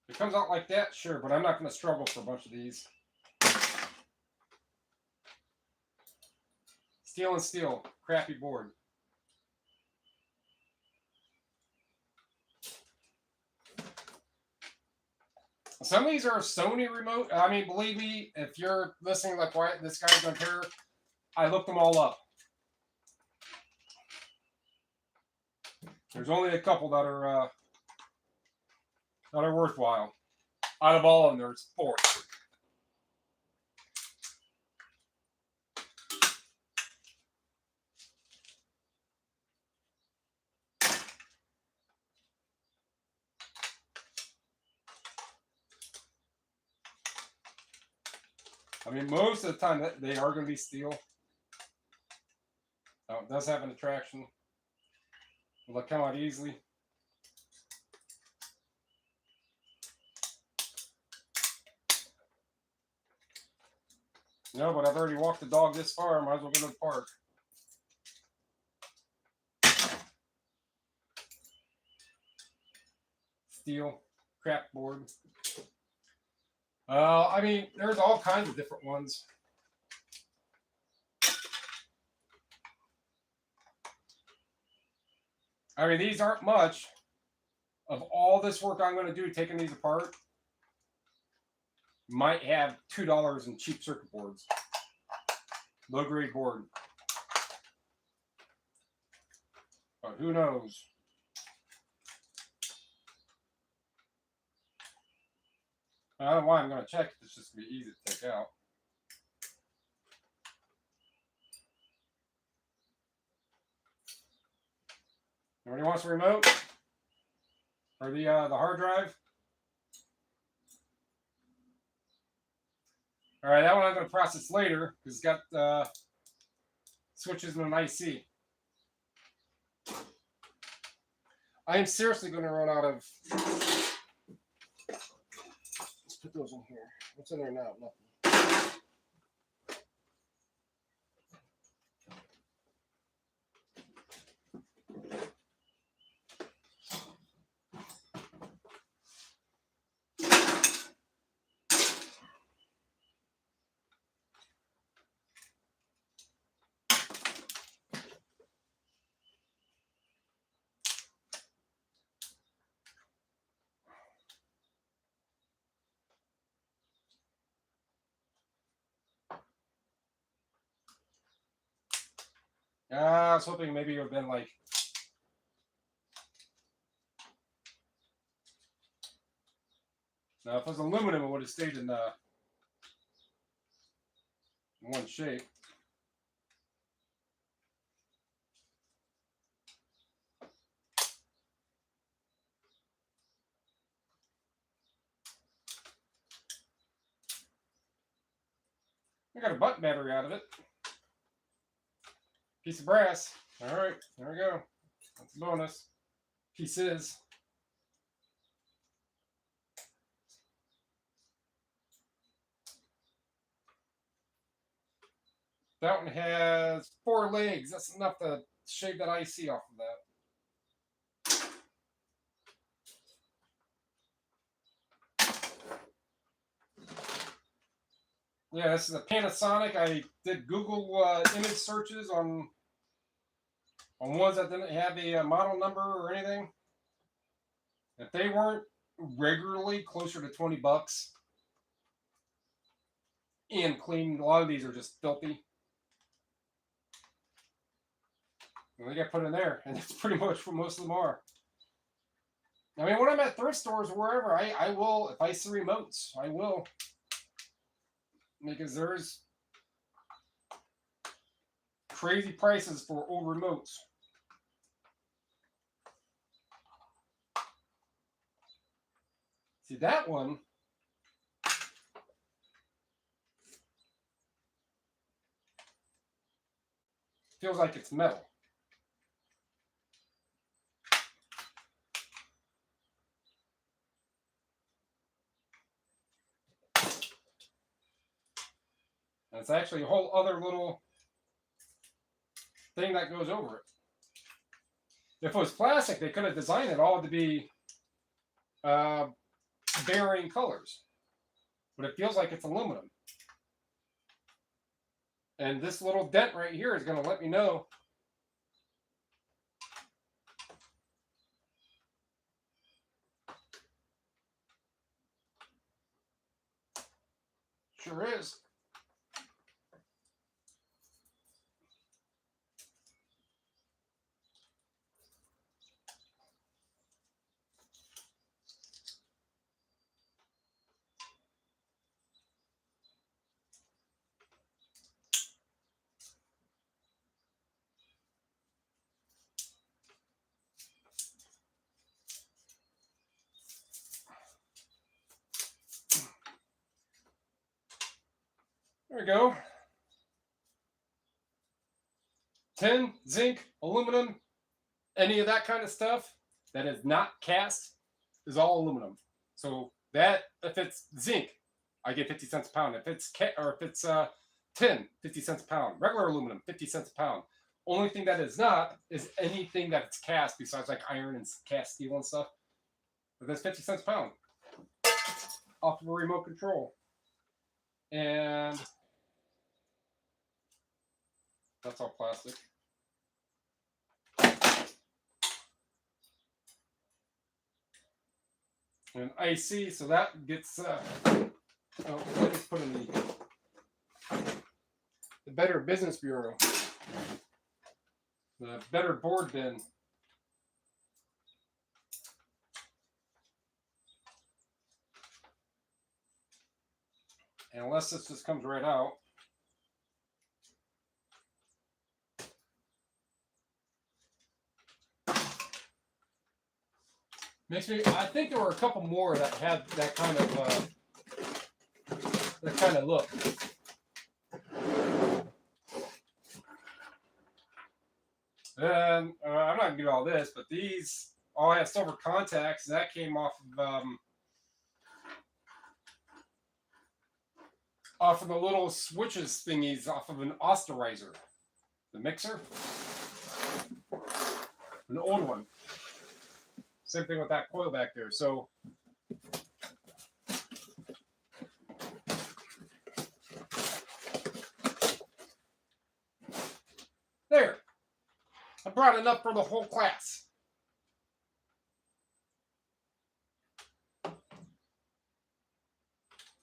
If it comes out like that, sure, but I'm not going to struggle for a bunch of these. Steel and steel, crappy board. Some of these are Sony remote. I mean, believe me, if you're listening like, why this guy's going to care, I looked them all up. There's only a couple that are worthwhile. Out of all of them, there's 4. I mean, most of the time they are going to be steel. Oh, it does have an attraction. Will it come out easily? No, but I've already walked the dog this far. I might as well go to the park. Steel, crap board. I mean, there's all kinds of different ones. I mean, these aren't much. Of all this work I'm going to do taking these apart, might have $2 in cheap circuit boards. Low grade board. But who knows? I don't know why I'm going to check. It's just going to be easy to take out. Nobody wants a remote? Or the hard drive? All right, that one I'm going to process later because it's got switches and an IC. I am seriously going to run out of. Let's put those in here. What's in there now? Nothing. I was hoping maybe it would have been like. Now, if it was aluminum, it would have stayed in one shape. I got a button battery out of it. Piece of brass. All right, there we go. That's a bonus. Pieces. That one has 4 legs. That's enough to shave that IC off of that. Yeah, this is a Panasonic. I did Google image searches on ones that didn't have a model number or anything. If they weren't regularly closer to 20 bucks and clean, a lot of these are just filthy. And they get put in there, and that's pretty much what most of them are. I mean, when I'm at thrift stores or wherever, I will, if I see remotes, I will. Because there's crazy prices for old remotes. See, that one feels like it's metal. And it's actually a whole other little thing that goes over it. If it was plastic, they could have designed it all to be varying colors. But it feels like it's aluminum. And this little dent right here is going to let me know. Sure is. There we go. Tin, zinc, aluminum, any of that kind of stuff that is not cast is all aluminum. So that, if it's zinc, I get 50 cents a pound. If it's tin, 50 cents a pound. Regular aluminum, 50 cents a pound. Only thing that is not is anything that's cast besides like iron and cast steel and stuff. But that's 50 cents a pound off of a remote control. And that's all plastic. And IC, so that gets, let me put in the Better Business Bureau, the Better Board Bin. And unless this just comes right out. Makes me, I think there were a couple more that had that kind of look. And I'm not gonna do all this, but these all have silver contacts. That came off of the little switches thingies off of an osterizer, the mixer, an old one. Same thing with that coil back there. So there, I brought enough for the whole class. There's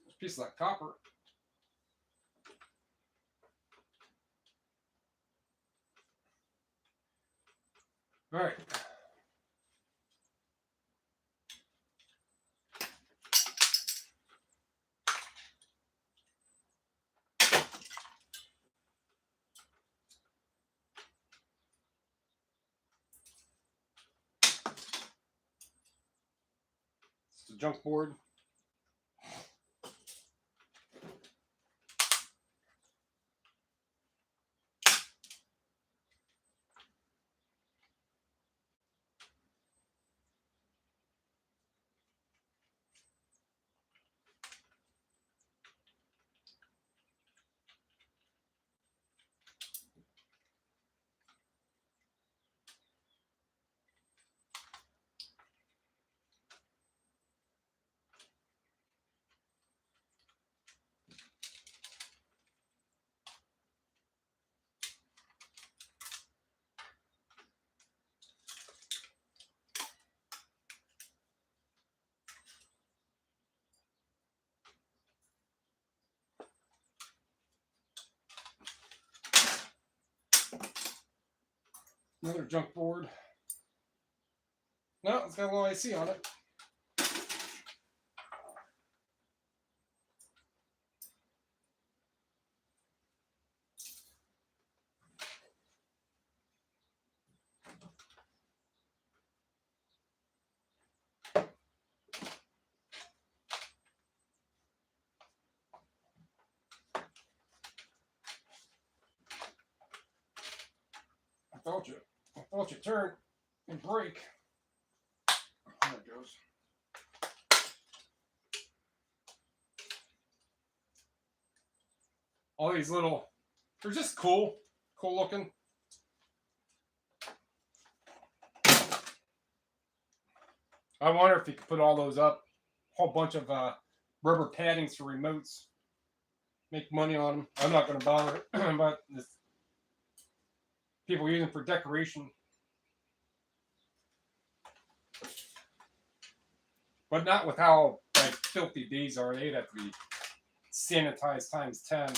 a piece of that copper. All right. It's the junk board. Another junk board. No, it's got a little IC on it. I thought you turn and break. There it goes. All these little, they're just cool looking. I wonder if you could put all those up, a whole bunch of rubber paddings for remotes, make money on them. I'm not going to bother, but this, people use them for decoration. But not with how like filthy these are. They'd have to be sanitized times 10.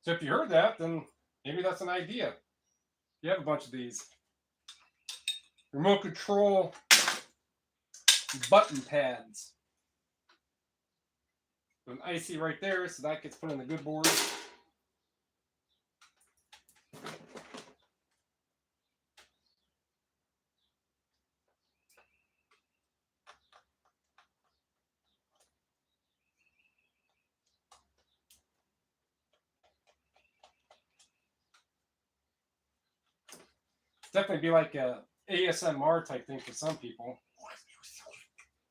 So if you heard that, then maybe that's an idea. You have a bunch of these. Remote control button pads. An IC right there, so that gets put in the good board. Definitely be like a ASMR type thing for some people.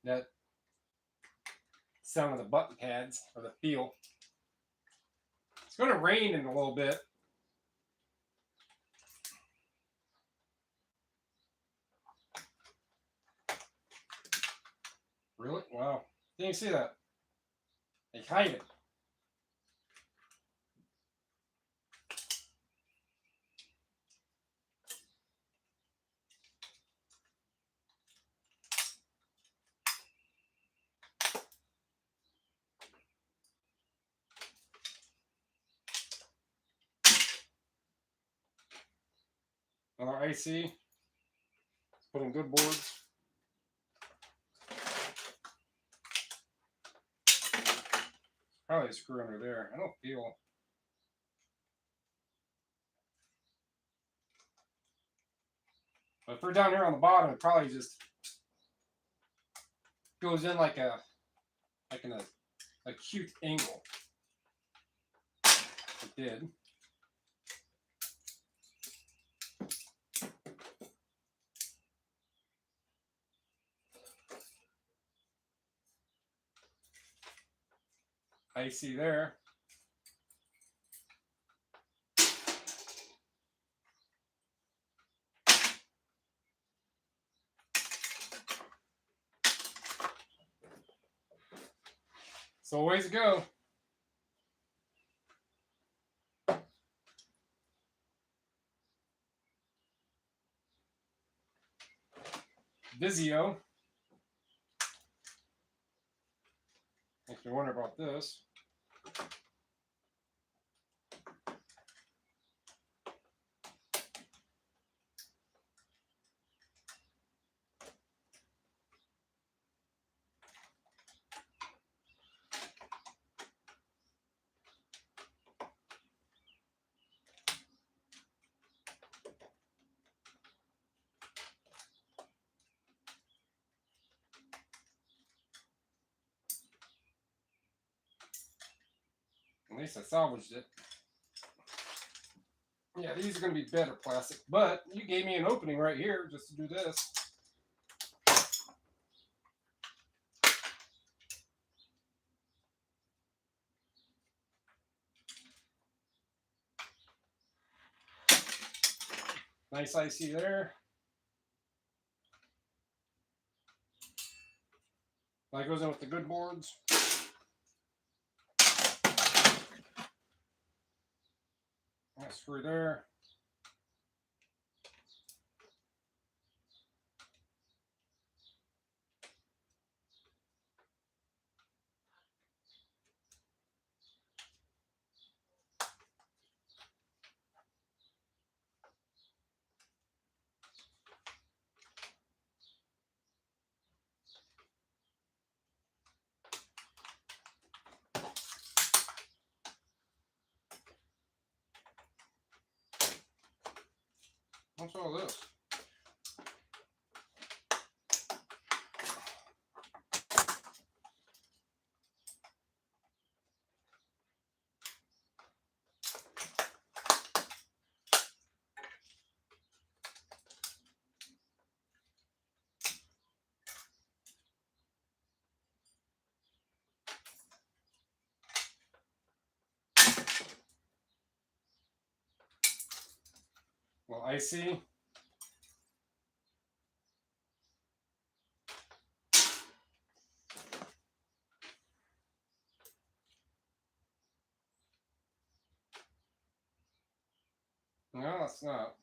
That sound of the button pads or the feel. It's going to rain in a little bit. Really? Wow. Didn't you see that? They hide it. Another IC. Let's put in good boards. Probably a screw under there. I don't feel. But if we're down here on the bottom, it probably just goes in like a acute angle. It did. IC there. So a ways to go. Vizio. Makes me wonder about this. At least I salvaged it. Yeah, these are going to be better plastic, but you gave me an opening right here just to do this. Nice IC there. That goes in with the good boards. That screw there. What's all this? Well, IC. No, it's not.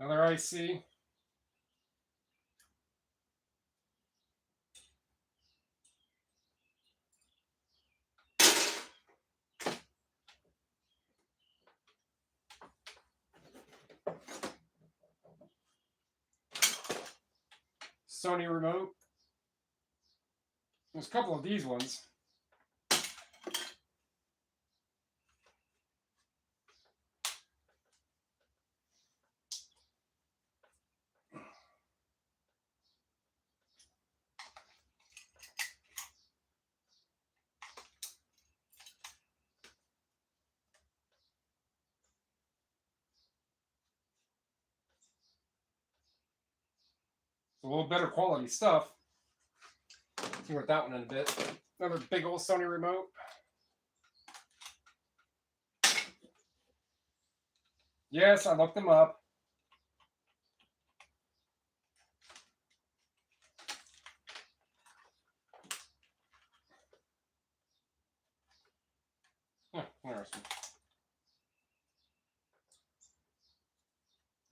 Another IC. Sony remote. There's a couple of these ones. A little better quality stuff. See what that one in a bit. Another big old Sony remote. Yes, I looked them up. Interesting.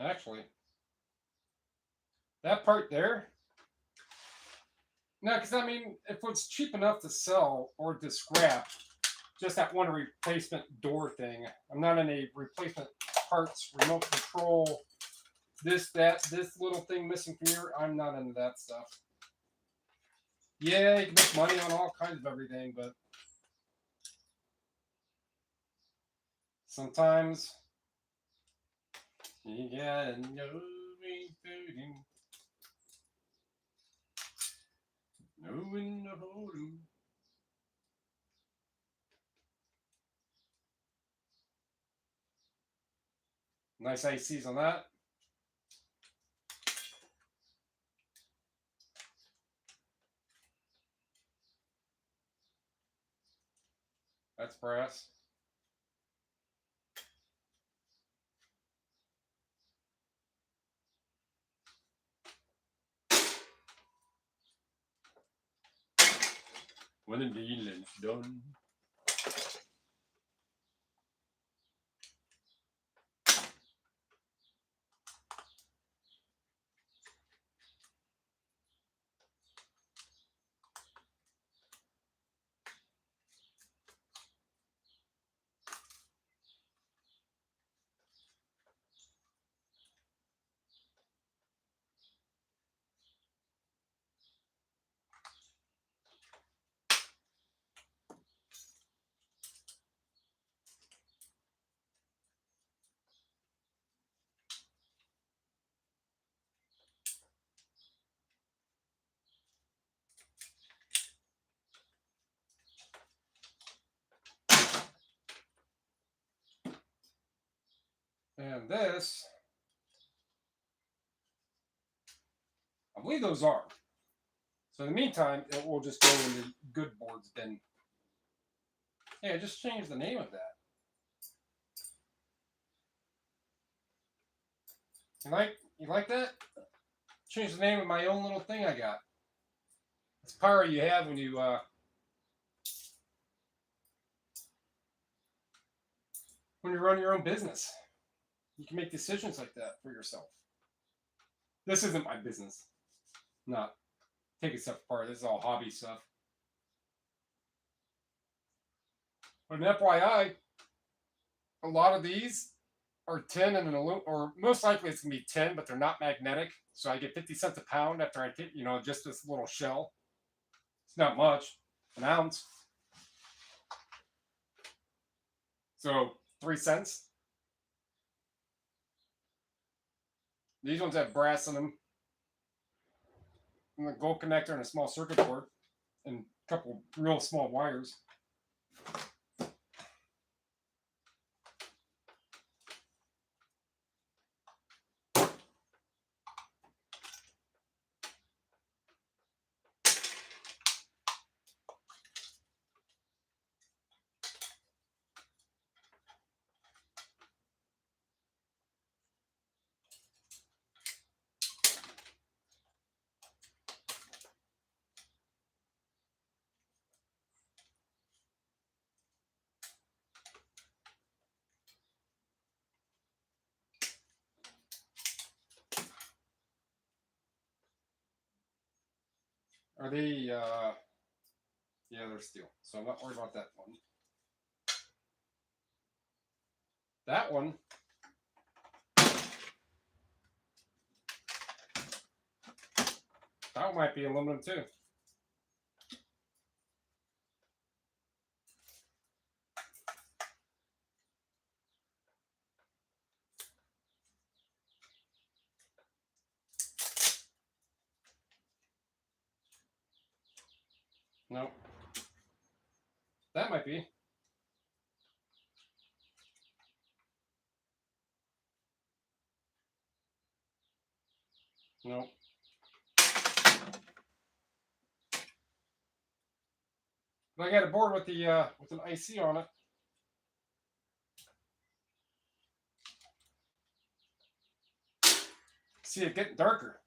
Actually, that part there. No, because I mean, if it's cheap enough to sell or to scrap, just that one replacement door thing. I'm not in a replacement parts, remote control, this little thing missing from here. I'm not into that stuff. Yeah, you can make money on all kinds of everything, but sometimes you gotta know knowing the hold 'em. Nice ICs on that. That's brass. When the dealing's done. And this, I believe those are. So in the meantime, it will just go into good boards bin. Yeah, just change the name of that. You like that? Change the name of my own little thing I got. It's power you have when you run your own business. You can make decisions like that for yourself. This isn't my business. Not taking stuff apart. This is all hobby stuff. But an FYI, a lot of these are tin and an aluminum, or most likely it's gonna be tin, but they're not magnetic. So I get 50 cents a pound after I get, just this little shell. It's not much, an ounce. So 3 cents. These ones have brass in them, and a gold connector and a small circuit board, and a couple real small wires. Are they, yeah, they're steel. So I'm not worried about that one. That one, that one might be aluminum too. No. That might be. No. But I got a board with the with an IC on it. See it getting darker.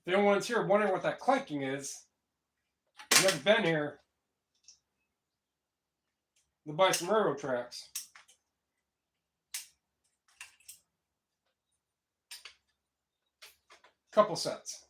The only ones here wondering what that clanking is, if you've never been here, they'll buy some railroad tracks. Couple sets.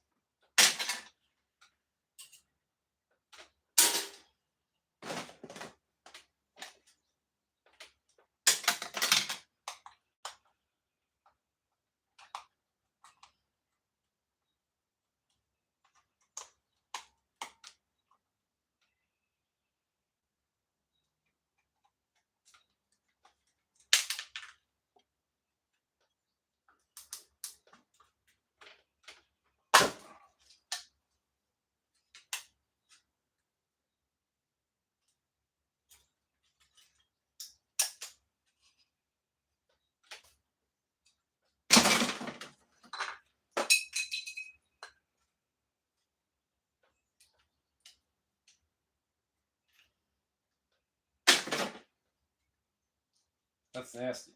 That's nasty.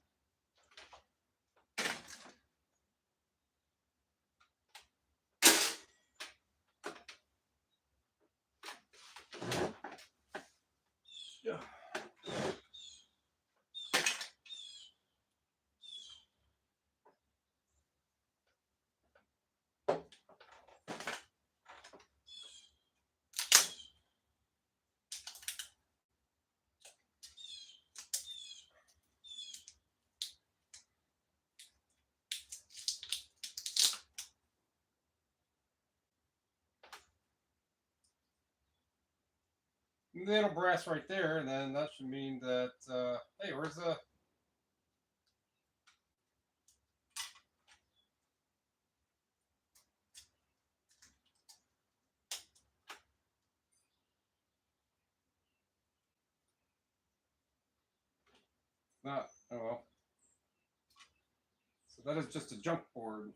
Yeah. Little brass right there, and then that should mean that, hey, where's the... Not, oh well. So that is just a junk board.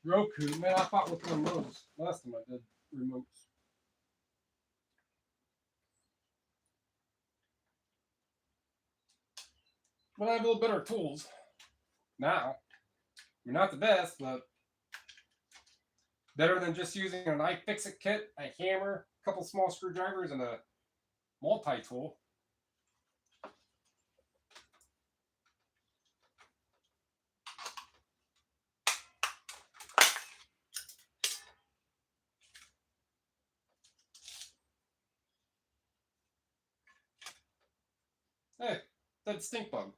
Roku, man, I thought with one of those last time I did remotes. But I have a little better tools now. You're not the best, but better than just using an iFixit kit, a hammer, a couple small screwdrivers, and a multi-tool. Hey, that stink bug.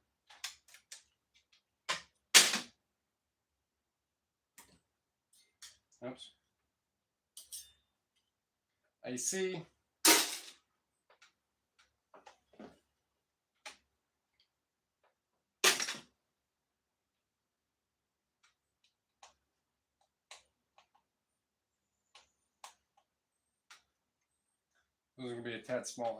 Oops. I see. Those are going to be a tad smaller.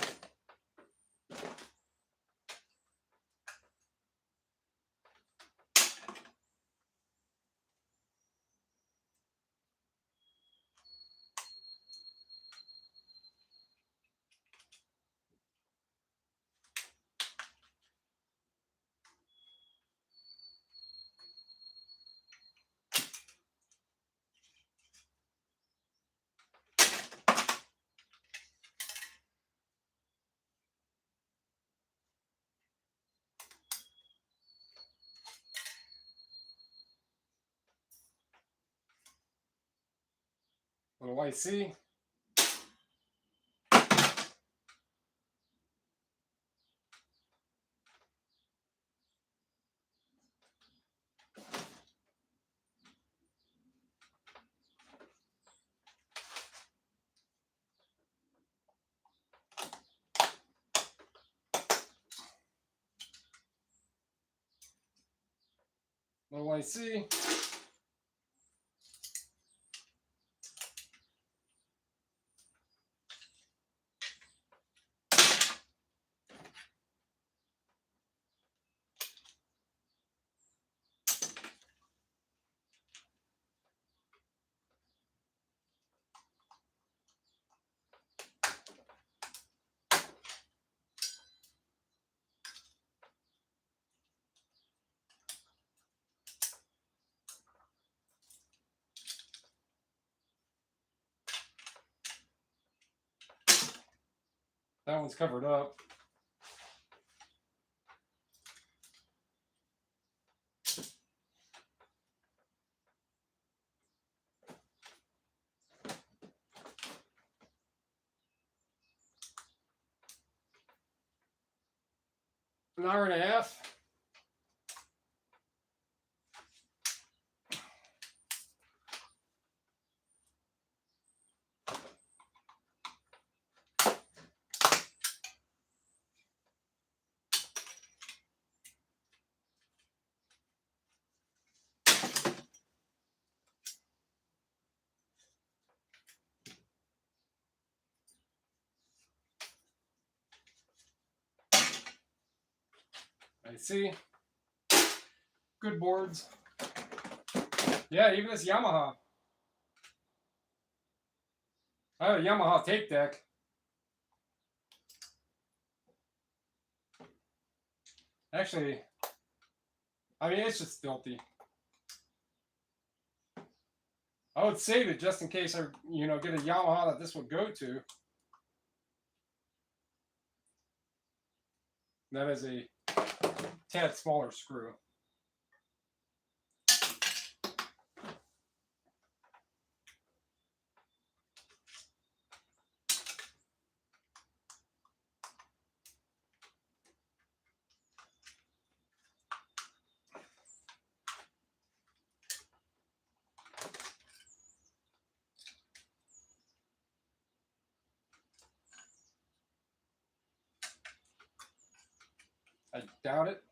Little IC. Little IC. That one's covered up. An hour and a half. I see. Good boards. Yeah, even this Yamaha. I have a Yamaha tape deck. Actually, I mean, it's just filthy. I would save it just in case I, get a Yamaha that this would go to. That is a tad smaller screw. I doubt it.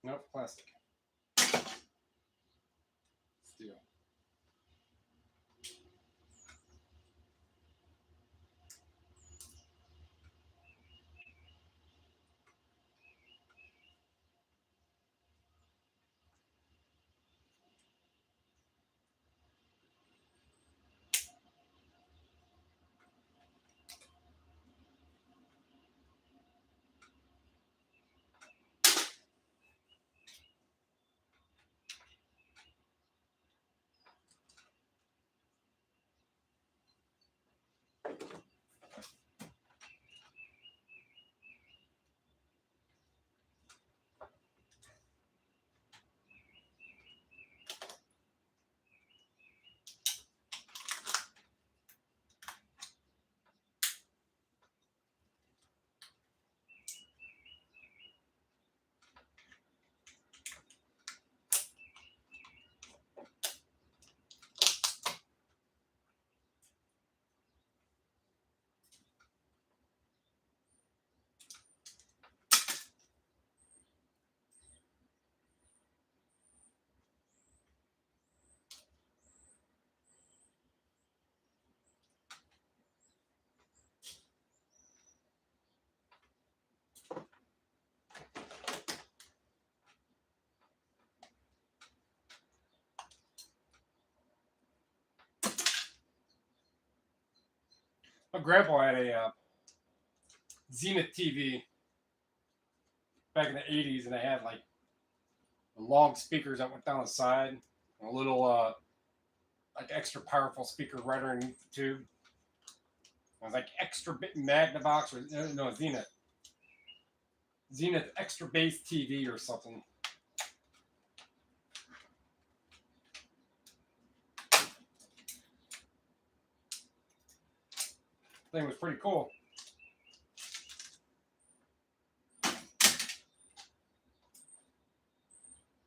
Nope, plastic. Steel. My grandpa had a Zenith TV back in the 80s, and they had like long speakers that went down the side, and a little like extra powerful speaker right underneath the tube. It was like extra bit Magnavox or no Zenith extra bass TV or something. Thing was pretty cool.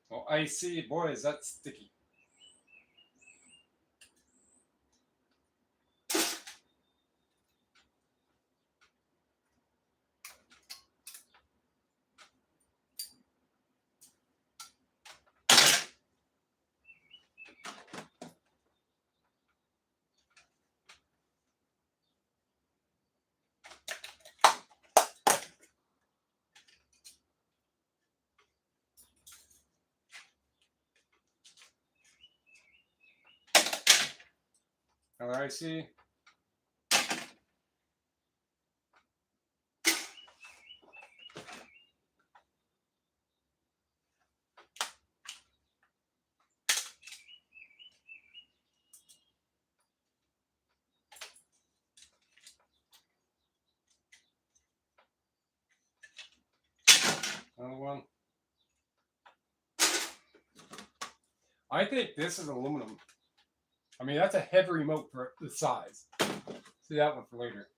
Well, I see. Boy, is that sticky. Another IC. Another one. I think this is aluminum. I mean, that's a heavy remote for the size. See that one for later.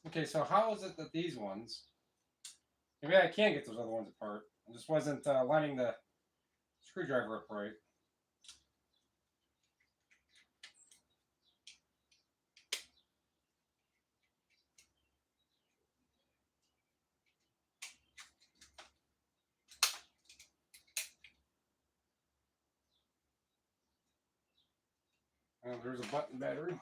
Okay, so how is it that these ones, maybe I can get those other ones apart. I just wasn't lining the screwdriver up right. Now there's a button battery.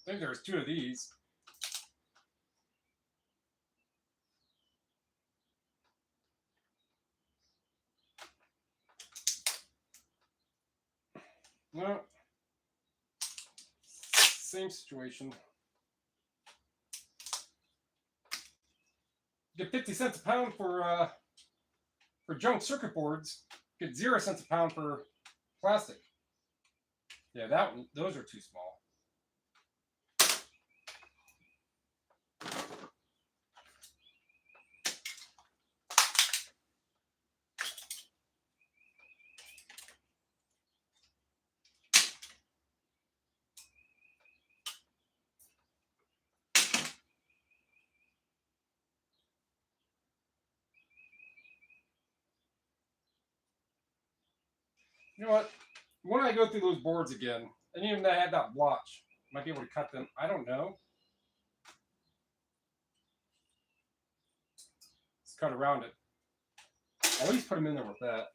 I think there's 2 of these. No. Same situation. Get 50 cents a pound for junk circuit boards. Get 0 cents a pound for plastic. Yeah, that one. Those are too small. You know what? When I go through those boards again, and even though I had that blotch, might be able to cut them. I don't know. Let's cut around it. I'll at least put them in there with that.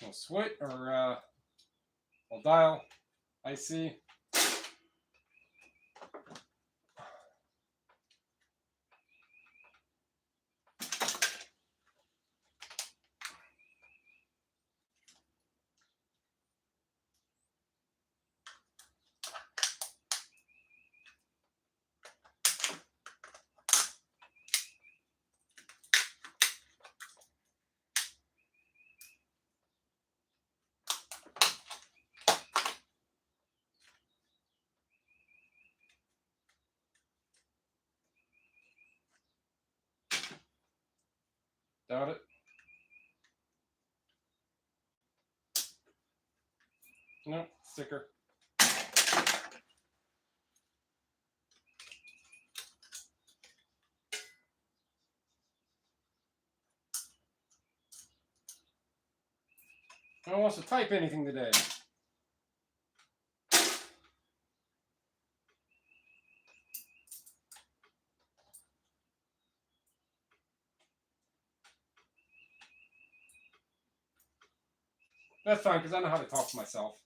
We'll switch or we'll dial IC. Doubt it. No, sticker. No one wants to type anything today. That's fine, because I know how to talk to myself.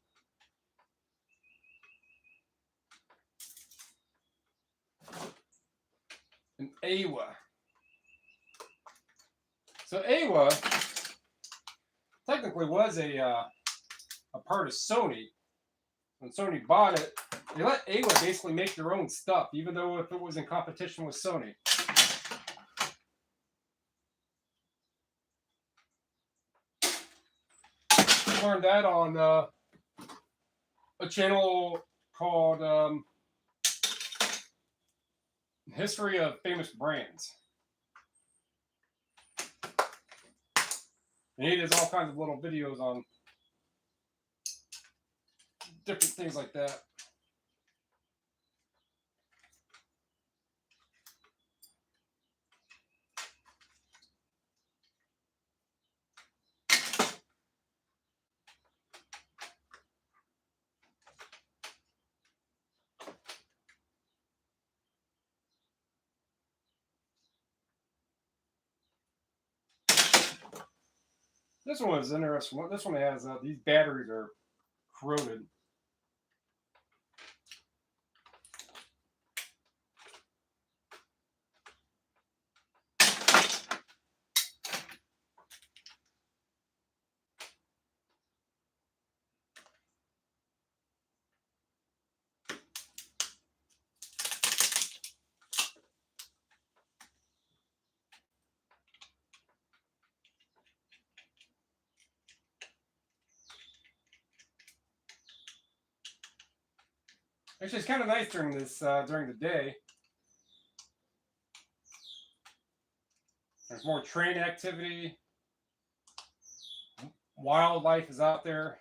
An AWA. So AWA technically was a part of Sony. When Sony bought it, they let AWA basically make their own stuff, even though if it was in competition with Sony. I learned that on a channel called History of Famous Brands. And he does all kinds of little videos on different things like that. This one is interesting. This one has these batteries are corroded. Actually, it's kind of nice during this during the day. There's more train activity. Wildlife is out there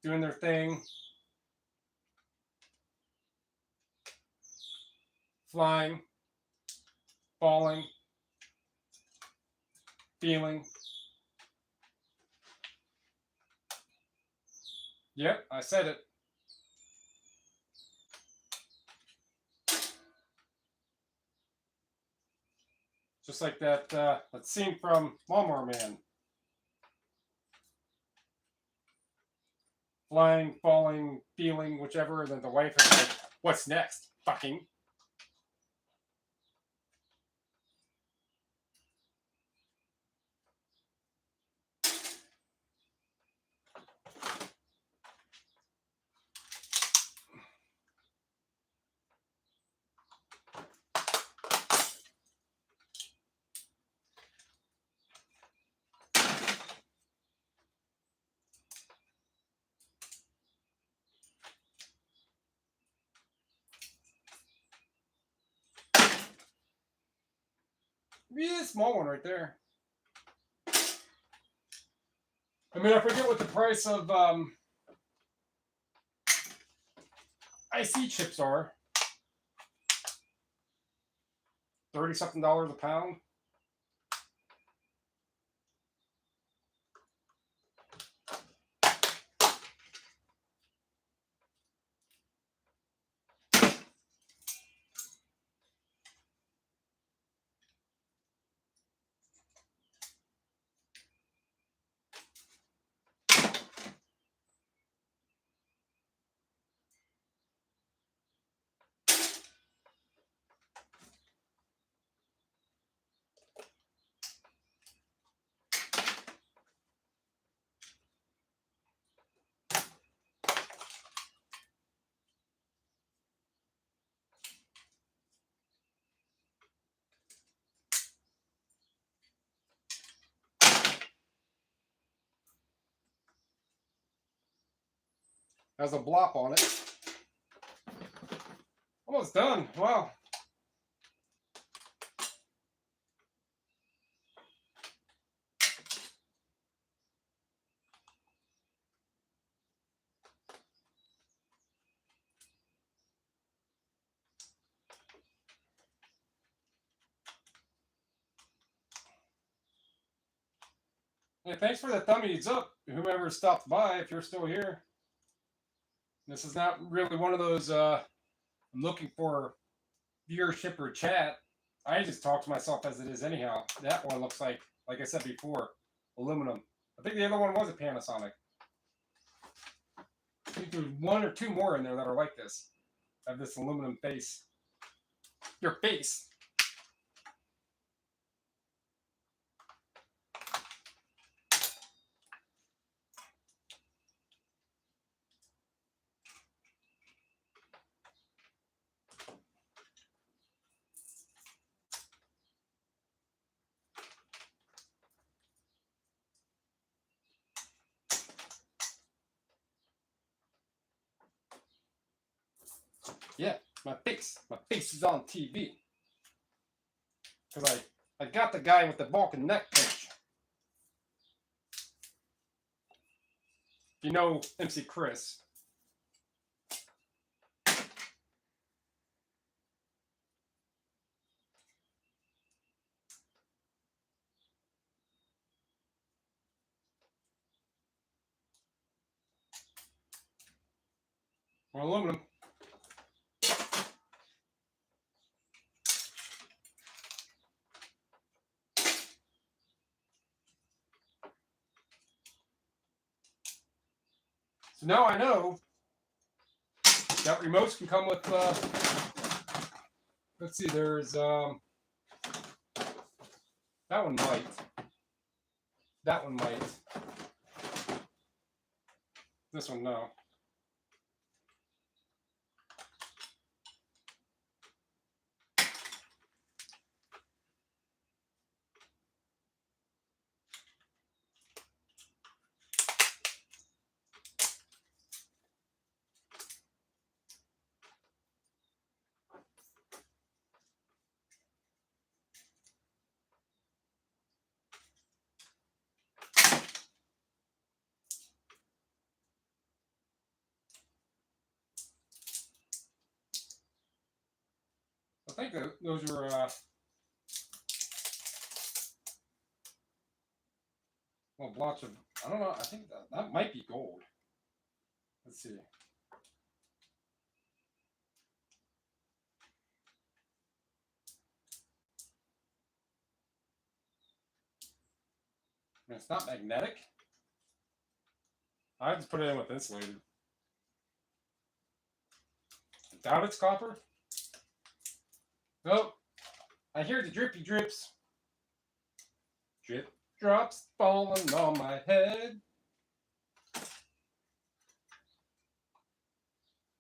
doing their thing. Flying, falling, feeling. Yep, I said it. Just like that scene from Lawnmower Man. Flying, falling, feeling, whichever, and then the wife is like, what's next? Fucking. Yeah, small one right there. I mean, I forget what the price of IC chips are. $30-something a pound. Has a blop on it. Almost done. Wow. Hey, thanks for the thummies up, whoever stopped by, if you're still here. This is not really one of those I'm looking for viewership or chat. I just talk to myself as it is anyhow. That one looks like I said before, aluminum. I think the other one was a Panasonic. I think there's one or two more in there that are like this. Have this aluminum face. Your face. Yeah, my face. My face is on TV. Because I got the guy with the Balkan neck pinch. You know MC Chris. Or aluminum. So now I know that remotes can come with, let's see, there's, that one might. That one might. This one, no. think that those are little blotch of, I don't know, I think that might be gold. Let's see. I mean, it's not magnetic. I just put it in with insulated. I doubt it's copper. Nope. I hear the drippy drips. Drip drops falling on my head.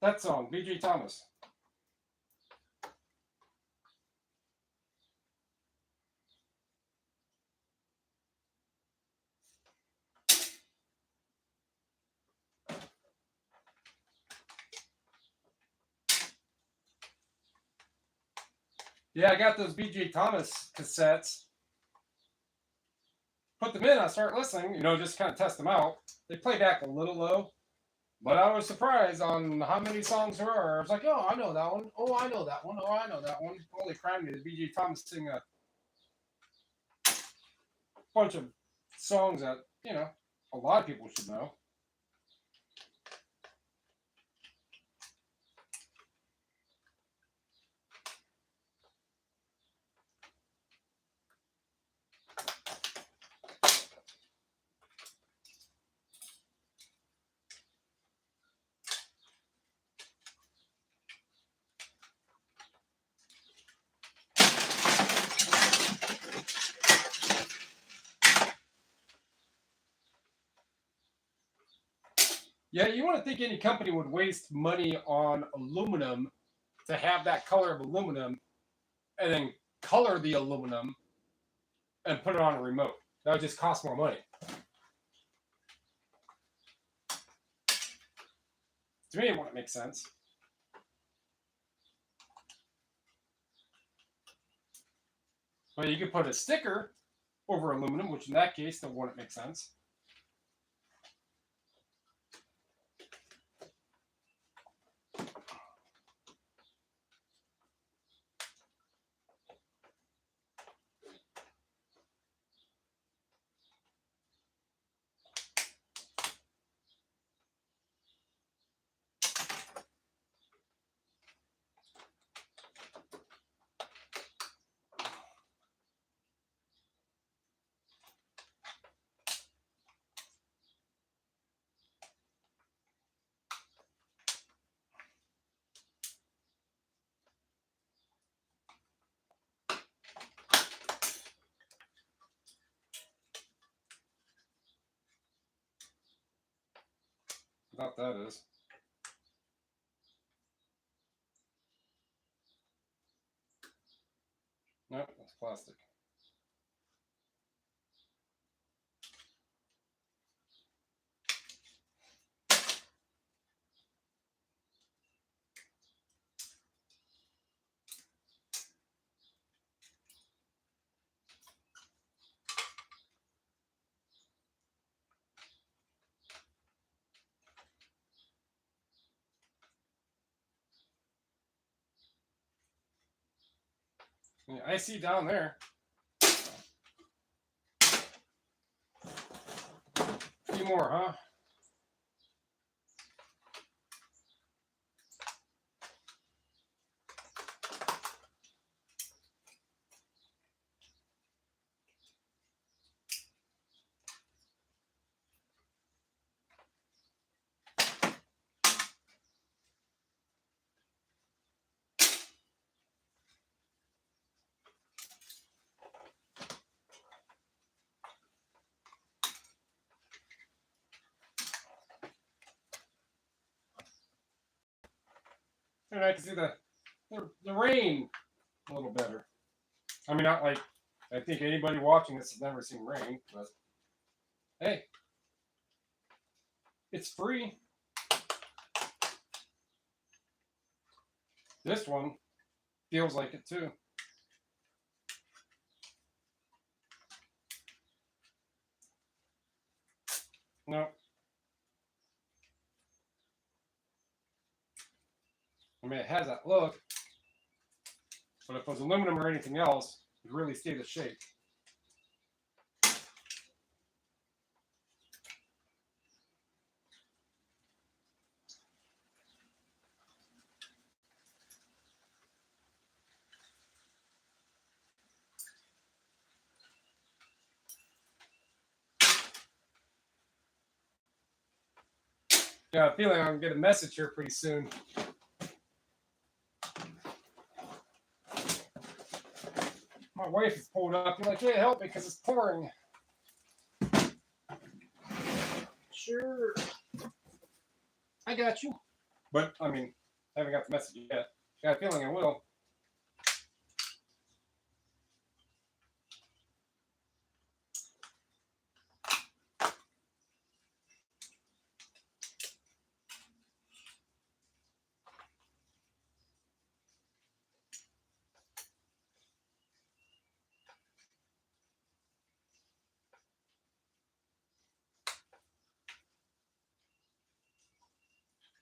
That song, B.J. Thomas. Yeah, I got those B.J. Thomas cassettes. Put them in, I start listening, you know, just kind of test them out. They play back a little low, but I was surprised on how many songs there are. I was like, oh, I know that one. Oh, I know that one. Oh, I know that one. Holy crap, did B.J. Thomas sing a bunch of songs that, you know, a lot of people should know. Yeah, you want to think any company would waste money on aluminum to have that color of aluminum and then color the aluminum and put it on a remote. That would just cost more money. To me, it wouldn't make sense. But you could put a sticker over aluminum, which in that case, that wouldn't make sense. What that is. Nope, that's plastic. Yeah, I see down there. A few more, huh? And I can see the rain a little better. I mean, not like I think anybody watching this has never seen rain, but hey, it's free. This one feels like it too. No. I mean, it has that look, But if it was aluminum or anything else, it would really stay the shape. Yeah, I have a feeling I'm going to get a message here pretty soon. My wife is pulled up. You're like, hey, help me because it's pouring. Sure. I got you. But, I mean, I haven't got the message yet. I got a feeling I will.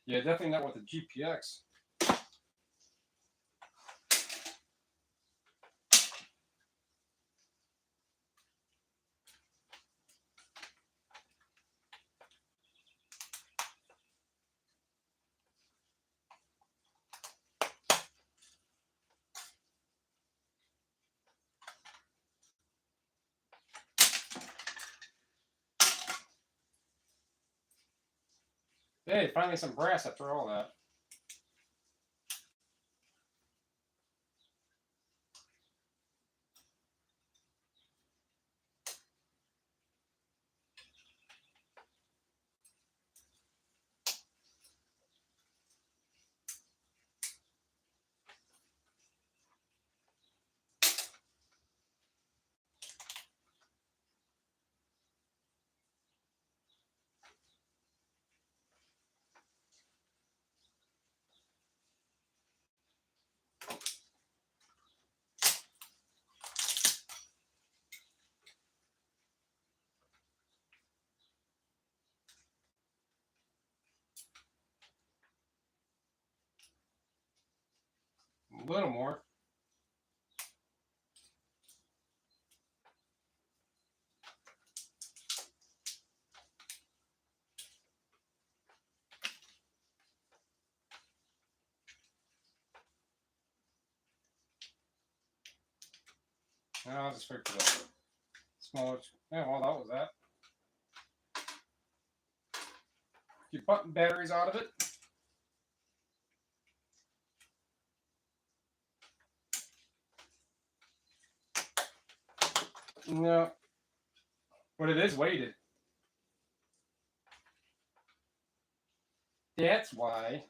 Yeah, definitely not with the GPX. Hey, finally some brass after all that. A little more. No, I'll just wait for the smaller. Yeah, well, that was that. Keep button batteries out of it. No. But it is weighted. That's why.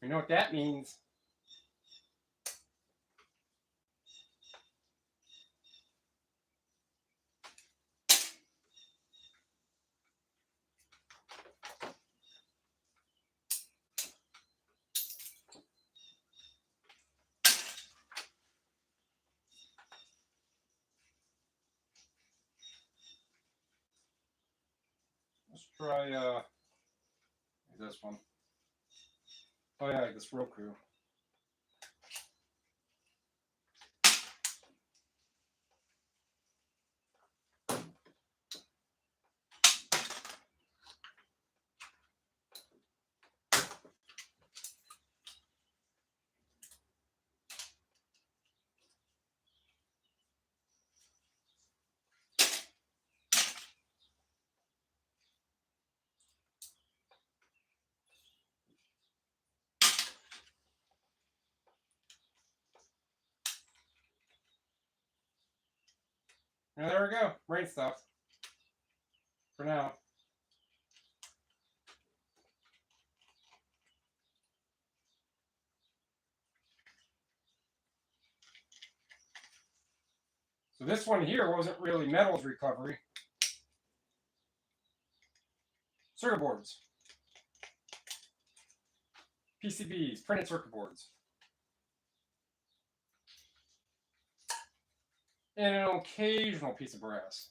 You know what that means? Let's try this one. Oh yeah, this Roku. And there we go. Rain stuff. For now. So this one here wasn't really metals recovery. Circuit boards. PCBs, printed circuit boards. And an occasional piece of brass.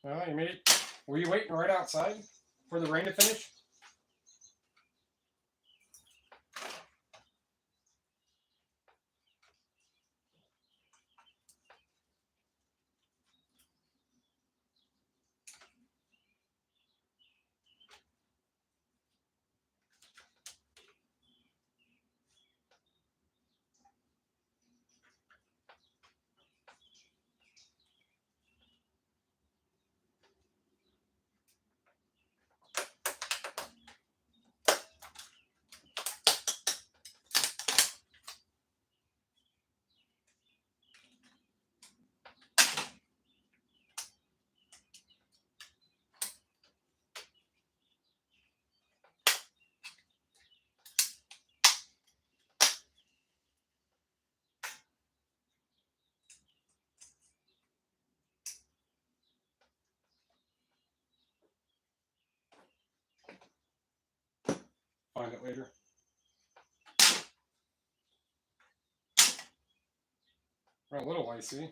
You made it. Were you waiting right outside for the rain to finish? Find it later. We're a little icy.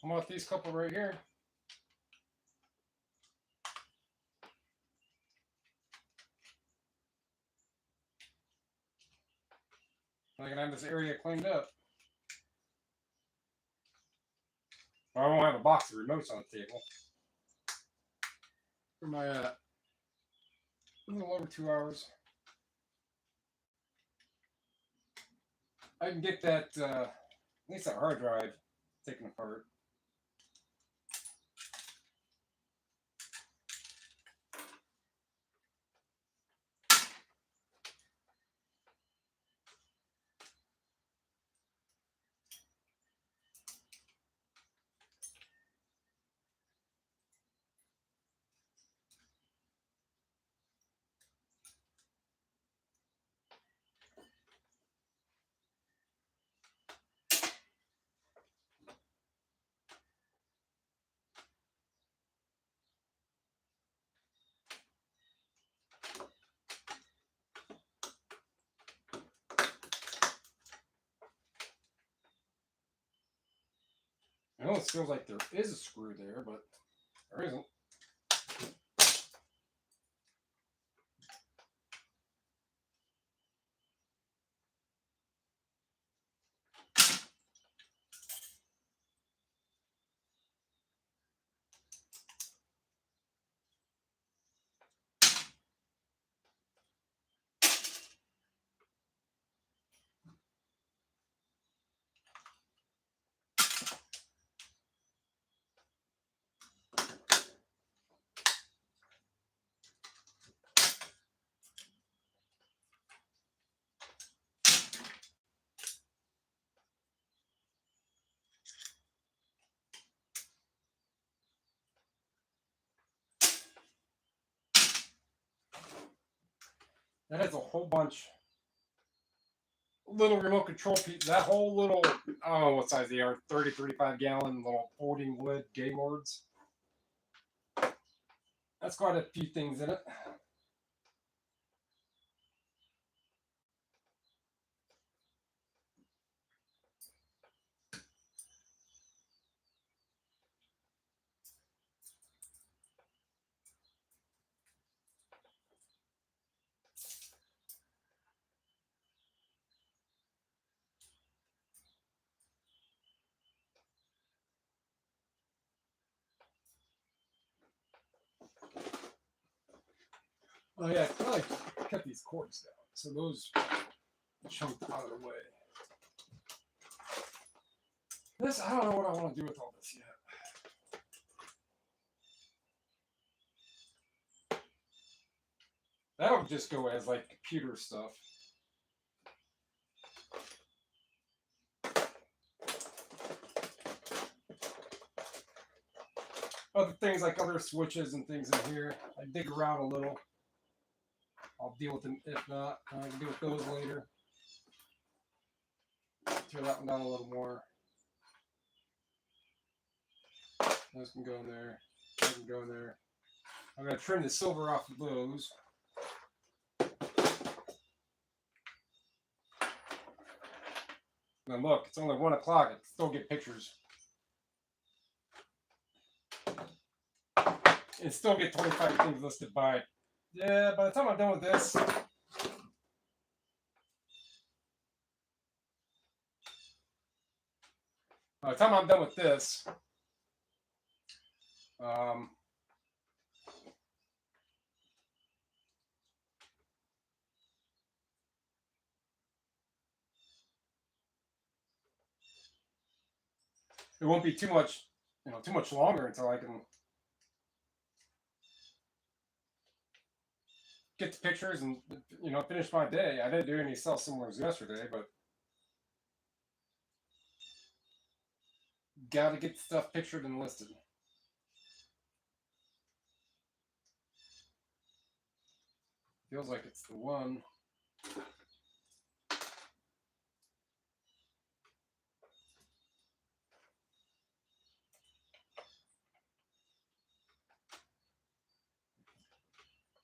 How about these couple right here? I can have this area cleaned up. I won't have a box of remotes on the table. For my a little over 2 hours. I can get that at least that hard drive taken apart. I know it feels like there is a screw there, but there isn't. That has a whole bunch little remote control piece. That whole little, I don't know what size they are, 30, 35 gallon little folding lid Gaylords. That's quite a few things in it. Oh yeah, I probably cut these cords down, so those chunked out of the way. This, I don't know what I want to do with all this yet. That'll just go as like computer stuff. Other things like other switches and things in here, I dig around a little. I'll deal with them. If not, I can deal with those later. Tear that one down a little more. Those can go in there. Those can go in there. I'm going to trim the silver off of those. Now look, it's only 1 o'clock. I can still get pictures. And still get 25 things listed by. Yeah, by the time I'm done with this, by the time I'm done with this, it won't be too much, too much longer until I can get the pictures and, finish my day. I didn't do any sell similars yesterday, but got to get stuff pictured and listed. Feels like it's the one.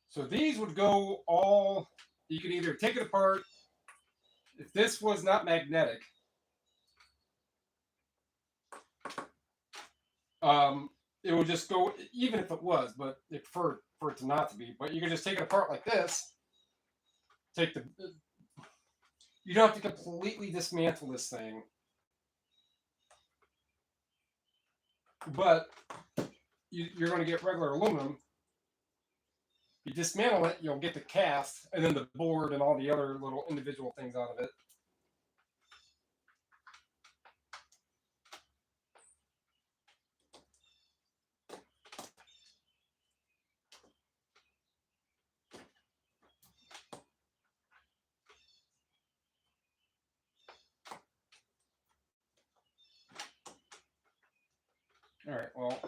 So these would go all, you could either take it apart. If this was not magnetic, it would just go, even if it was, but I prefer for it to not to be. But you can just take it apart like this. You don't have to completely dismantle this thing. But you're going to get regular aluminum. You dismantle it, you'll get the cast, and then the board and all the other little individual things out of it. All right, well.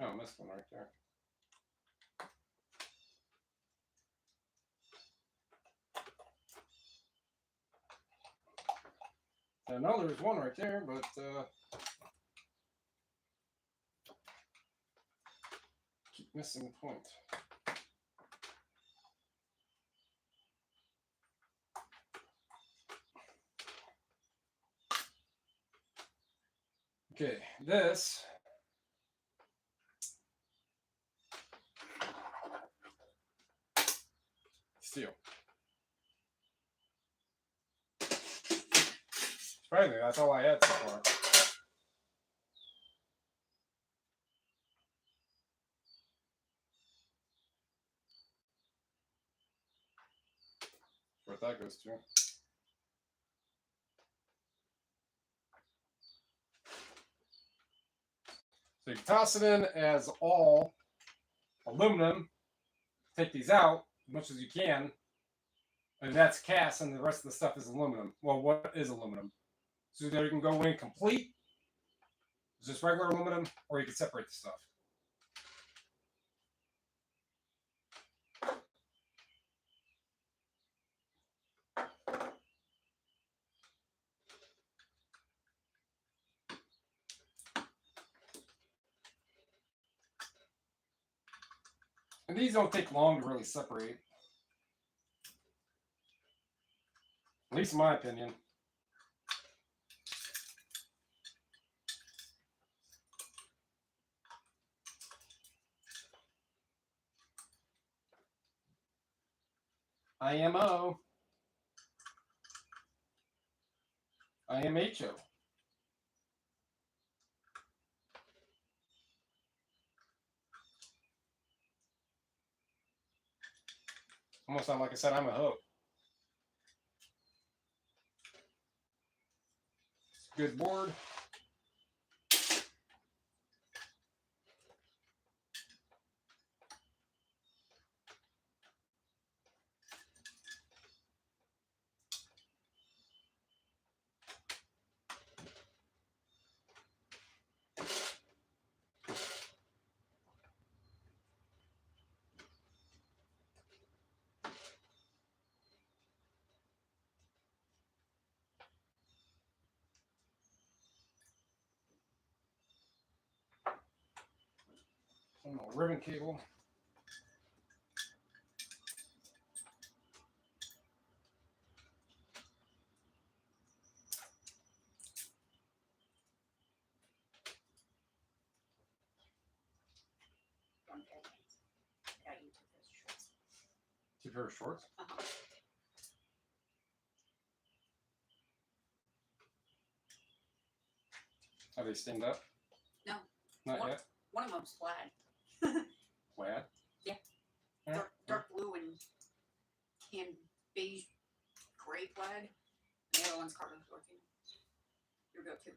Oh, I missed one right there. I know there's one right there, but keep missing the point. Okay, this steel. Surprisingly, that's all I had so far. What that goes to. So you can toss it in as all aluminum. Take these out as much as you can. And that's cast, and the rest of the stuff is aluminum. Well, what is aluminum? So there you can go in complete, It's just regular aluminum, or you can separate the stuff. And these don't take long to really separate. At least in my opinion. IMO. IMHO. Almost sound like I said I'm a hoe. Good board. Ribbon cable. Two pair of shorts. Are they steamed up? No. Not yet? One of them's plaid. Plaid? Yeah. Dark blue and beige gray plaid. And the other one's carbon working. Your go-to.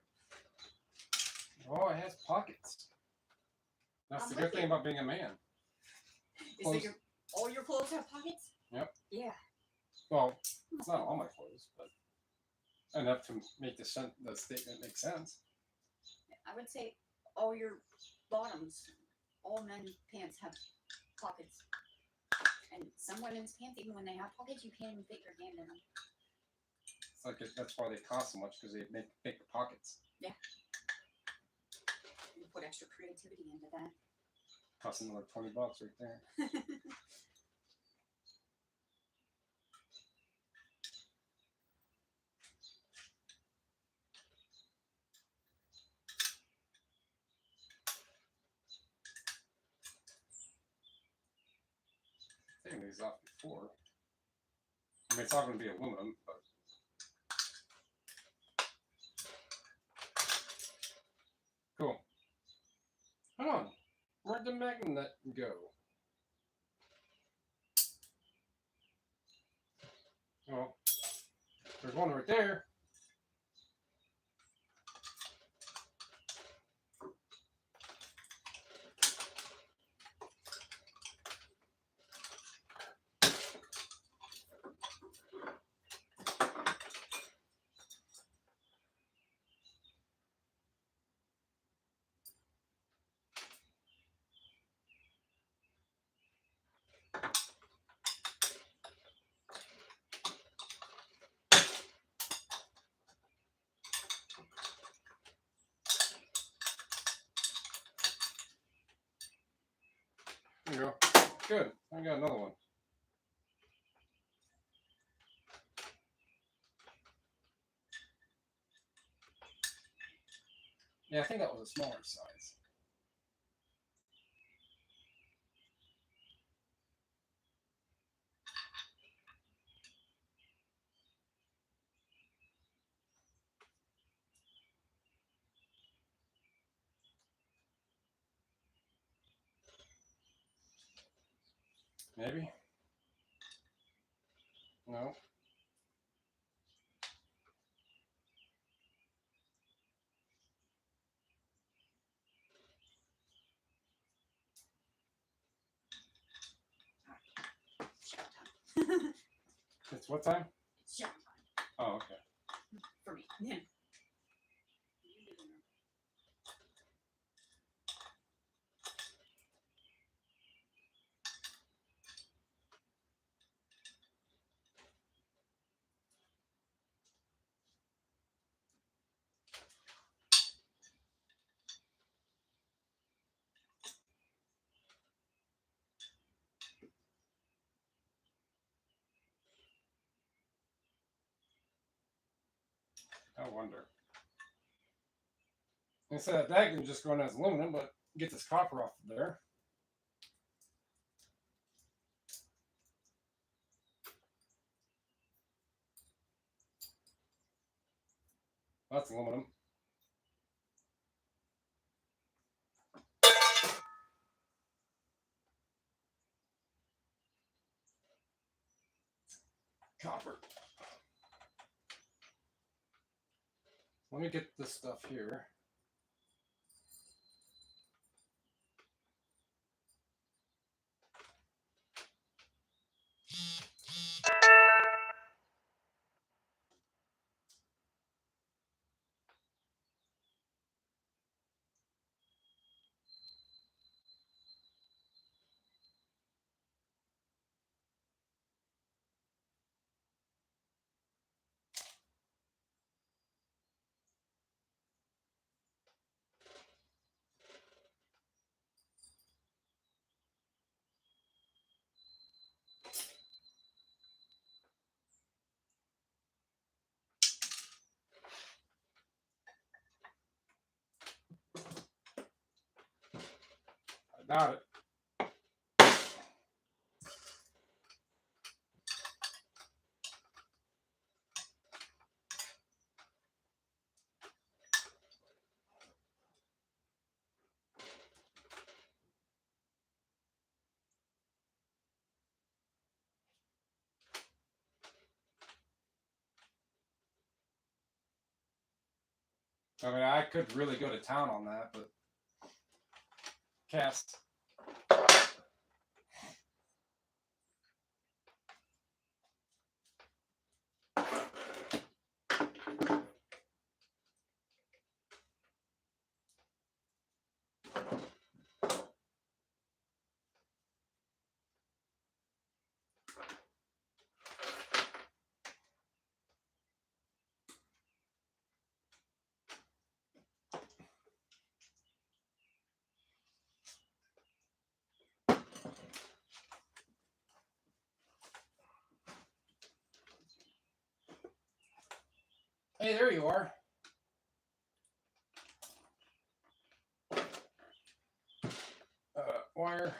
Oh, it has pockets. That's the good thing about being a man. Is that all your clothes have pockets? Yep. Yeah. Well, it's not all my clothes, but enough to make the statement make sense. I would say all your bottoms, all men's pants have pockets. And some women's pants, even when they have pockets, you can't even fit your hand in them. It's like that's why they cost so much, because they make bigger pockets. Yeah. You put extra creativity into that. Cost another $20 right there. Taking these off before. I mean, it's not going to be aluminum, but. Cool. Hold on. Where'd the magnet go? Oh, there's one right there. There you go. Good. I got another one. Yeah, I think that was a smaller size. Maybe? No. It's what time? It's shower time. Oh, okay. For me. Yeah. I wonder. Instead of that, you can just go in as aluminum, but get this copper off of there. That's aluminum. Copper. Let me get this stuff here. I got it. I mean, I could really go to town on that, but cast. Hey, there you are. Wire.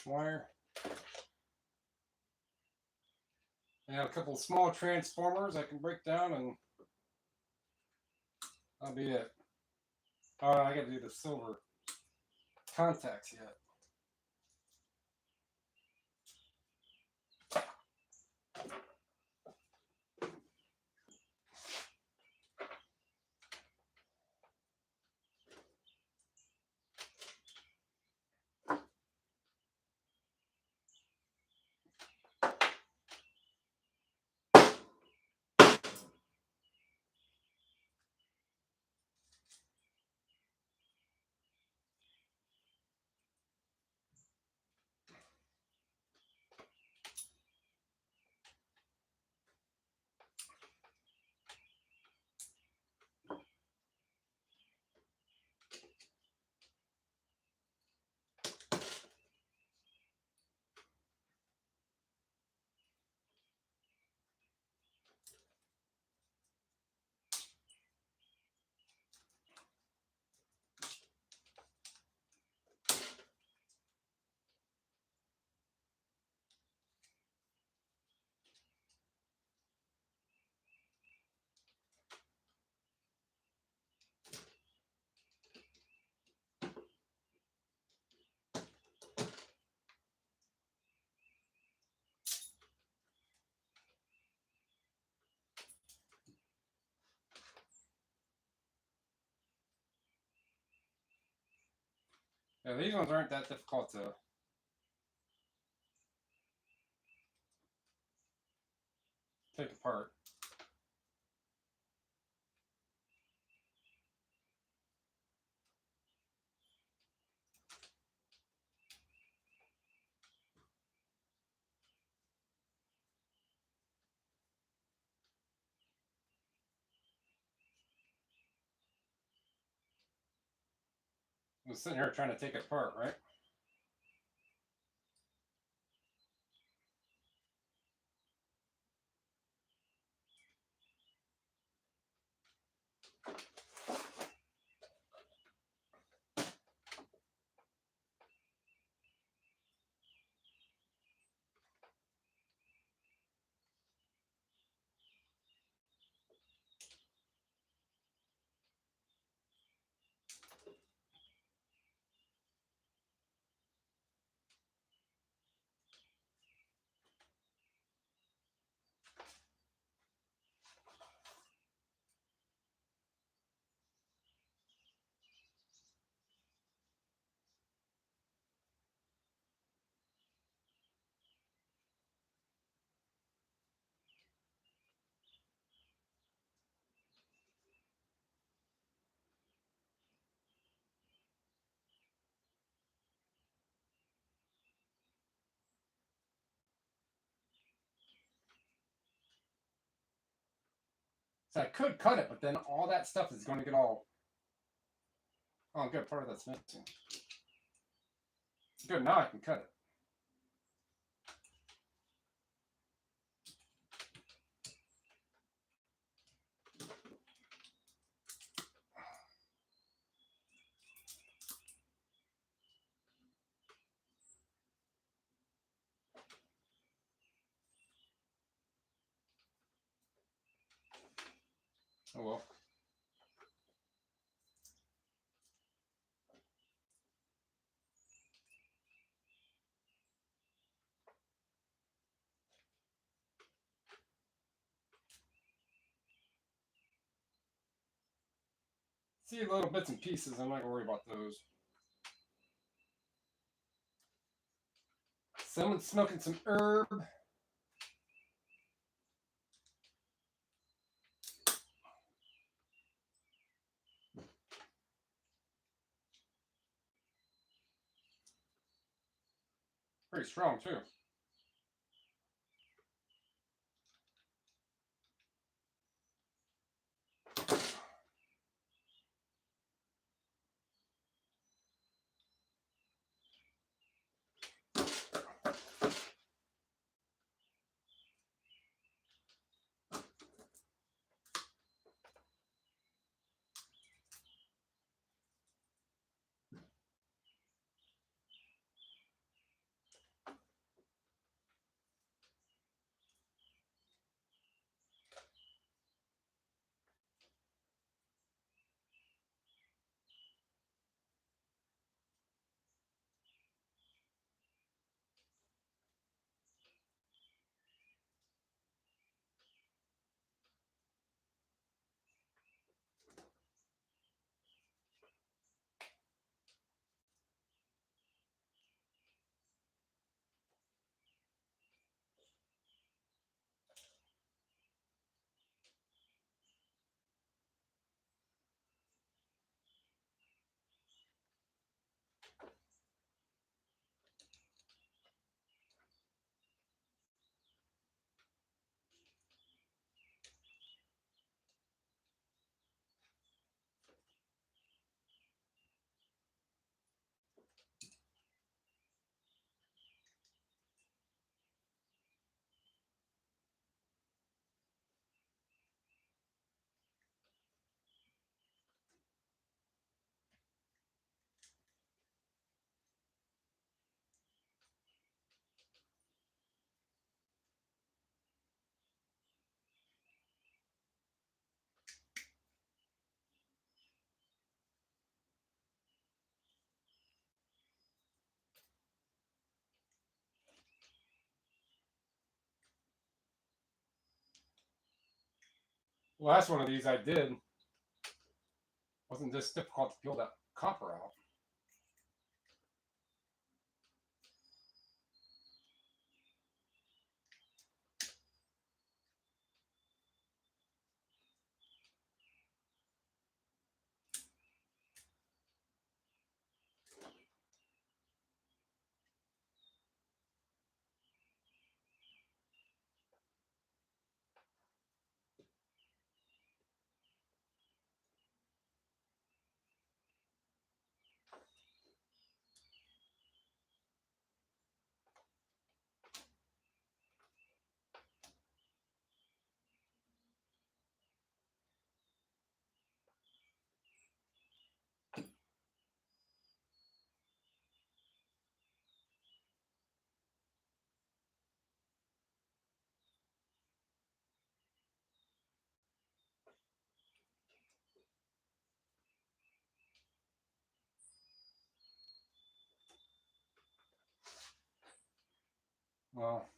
Wire. I have a couple of small transformers I can break down, and that'll be it. Oh, I got to do the silver contacts yet. Yeah, these ones aren't that difficult to take apart. I was sitting here trying to take it apart, right? So I could cut it, but then all that stuff is going to get all... Oh, good. Part of that's missing. Good. Now I can cut it. Oh well. See little bits and pieces. I'm not going to worry about those. Someone's smoking some herb. Pretty strong, too. The last one of these I did wasn't this difficult to peel that copper out. Well,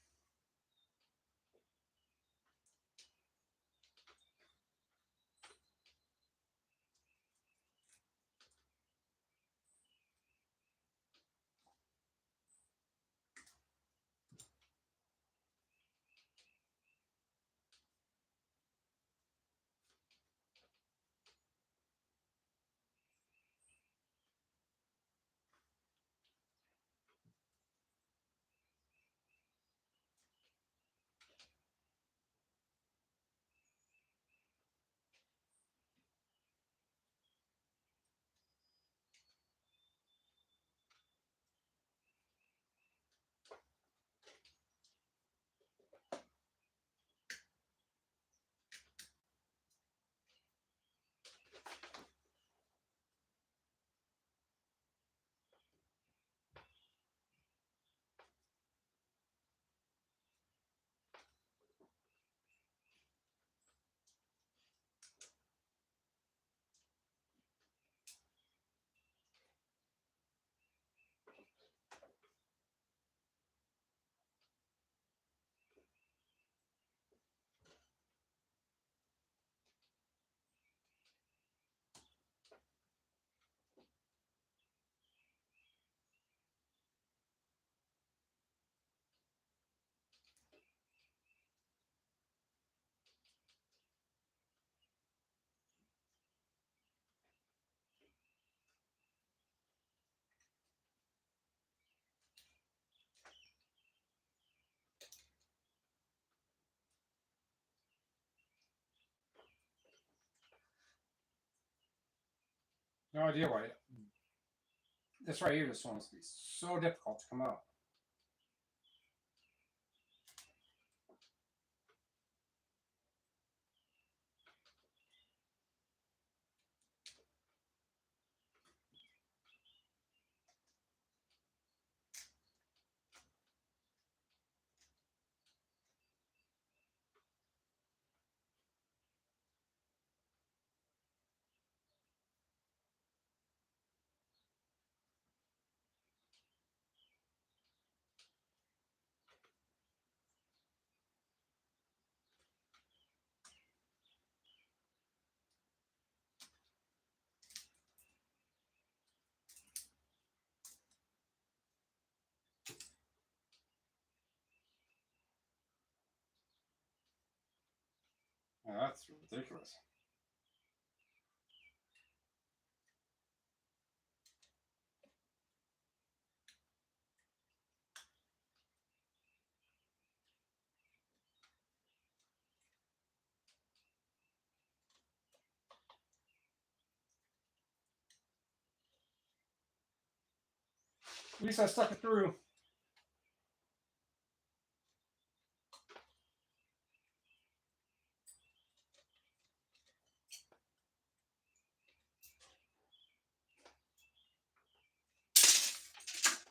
no idea why. This right here just wants to be so difficult to come out. Oh, that's ridiculous. At least I stuck it through.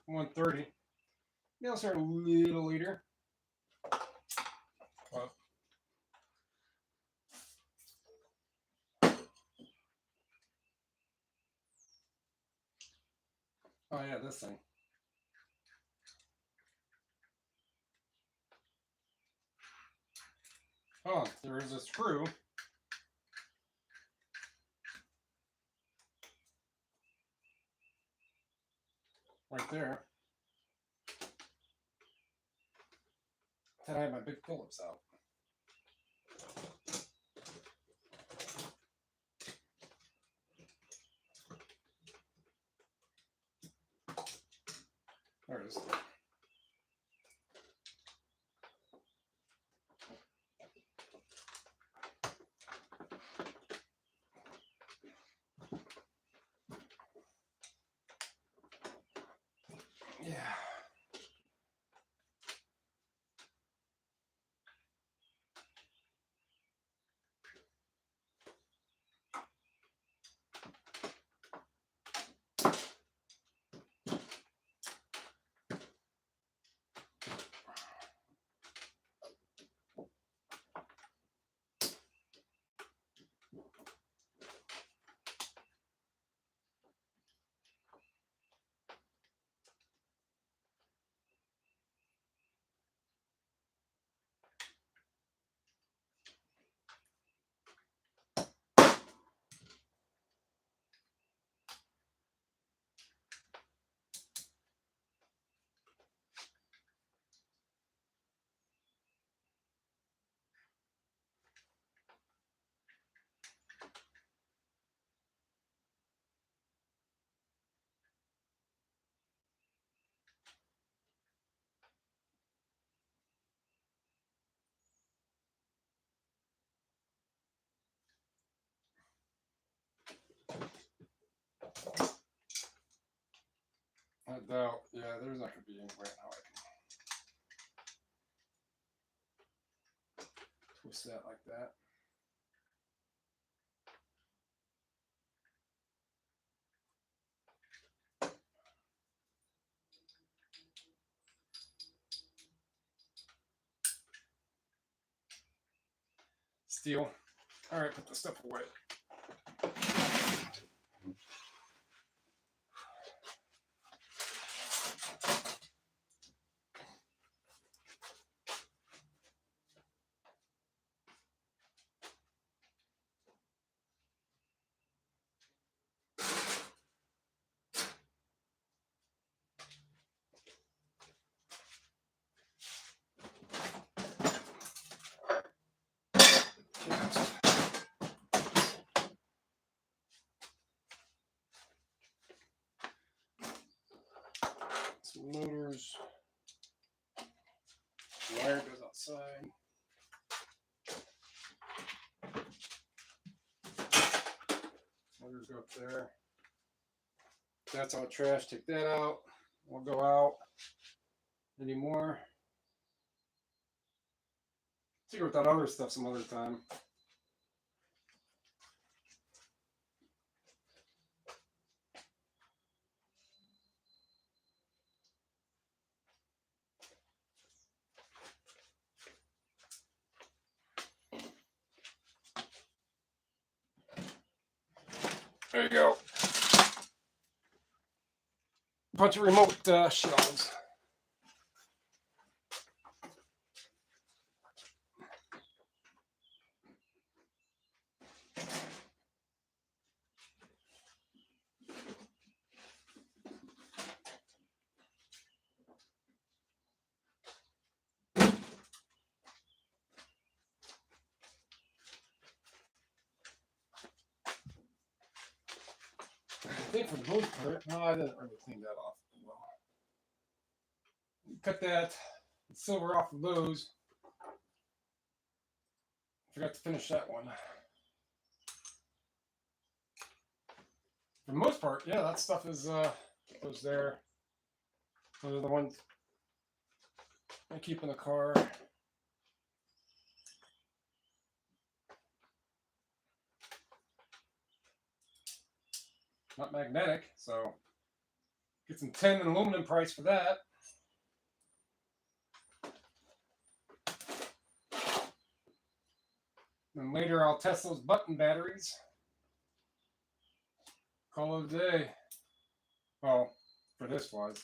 $130. Nails are a little later. Well, oh yeah, this thing. Oh, there is a screw. Right there. Then I have my big Phillips out. There it is. Yeah. I doubt. Yeah, there's not gonna be any way how I can twist that like that. Steel. All right, put the stuff away. Some motors. Wire goes outside. Motors go up there. That's all trash. Take that out. We'll go out. Any more? Figure with that other stuff some other time. There you go. Bunch of remote shelves. I think for the most part, no, I didn't really clean that off well. Cut that silver off of those. Forgot to finish that one. For the most part, yeah, that stuff is goes there. Those are the ones I keep in the car. Not magnetic, so get some tin and aluminum price for that. And later I'll test those button batteries. Call it a day. Well, for this was.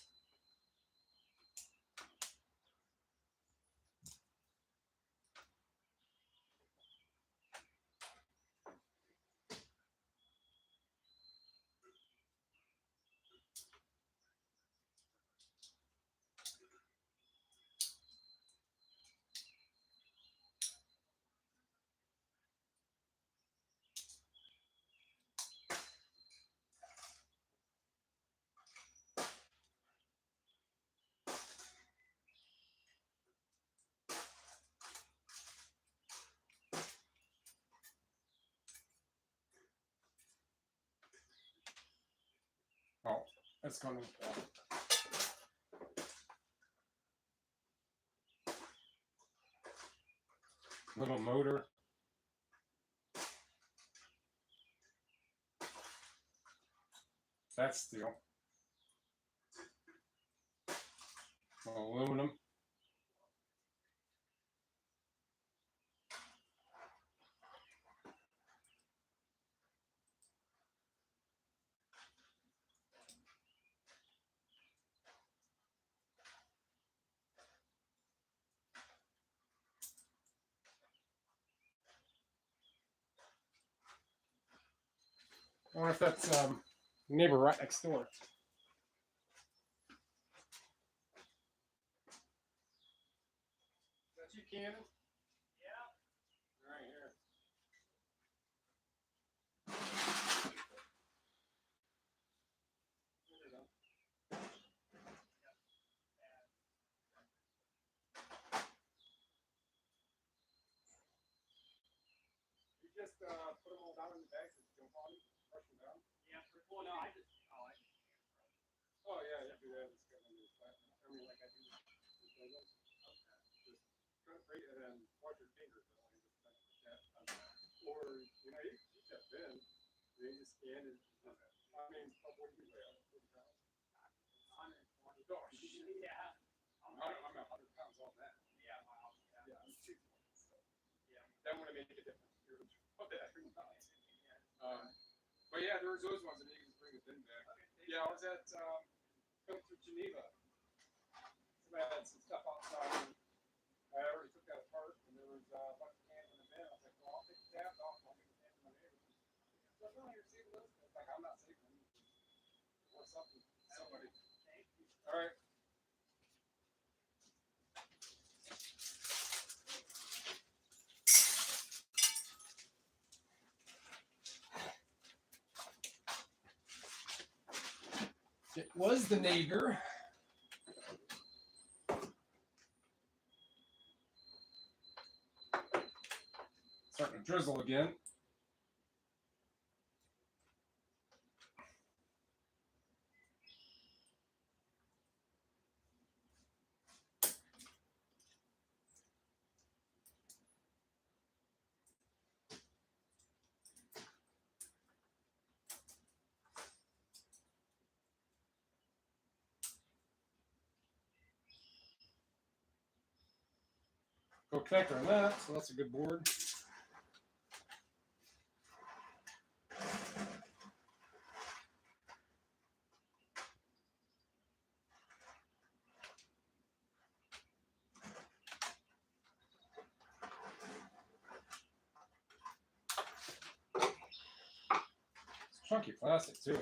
Oh, that's going to. Little motor. That's steel. Aluminum. I wonder if that's neighbor right next door. Is that you, Cannon? Yeah. Right here. You just put them all down in the bags and jump on them, brush them down. Yeah. Well, no, I just. Oh, yeah, you do that. me like I do with Legos. Just cut right and then watch your fingers only just like that. Or you know, you step in, you just scan it. I mean, what do you weigh? 40 pounds? 120. Gosh. Yeah. I'm 100 pounds on that. Yeah, wow. Yeah, I'm 220. So yeah, that wouldn't make a difference. But yeah, there was those ones that you can just bring the bin back. Yeah, I was at going through Geneva. Somebody had some stuff outside. I already took that apart, and there was a bunch of cans in the bin. I was like, well, I'll take the tabs off, and I'll give the cans to my neighbor. So no, you're saving those. It's like, I'm not saving them. Or something. Somebody. All right. It was the neighbor. Starting to drizzle again. Go connector on that, so that's a good board. It's chunky plastic too.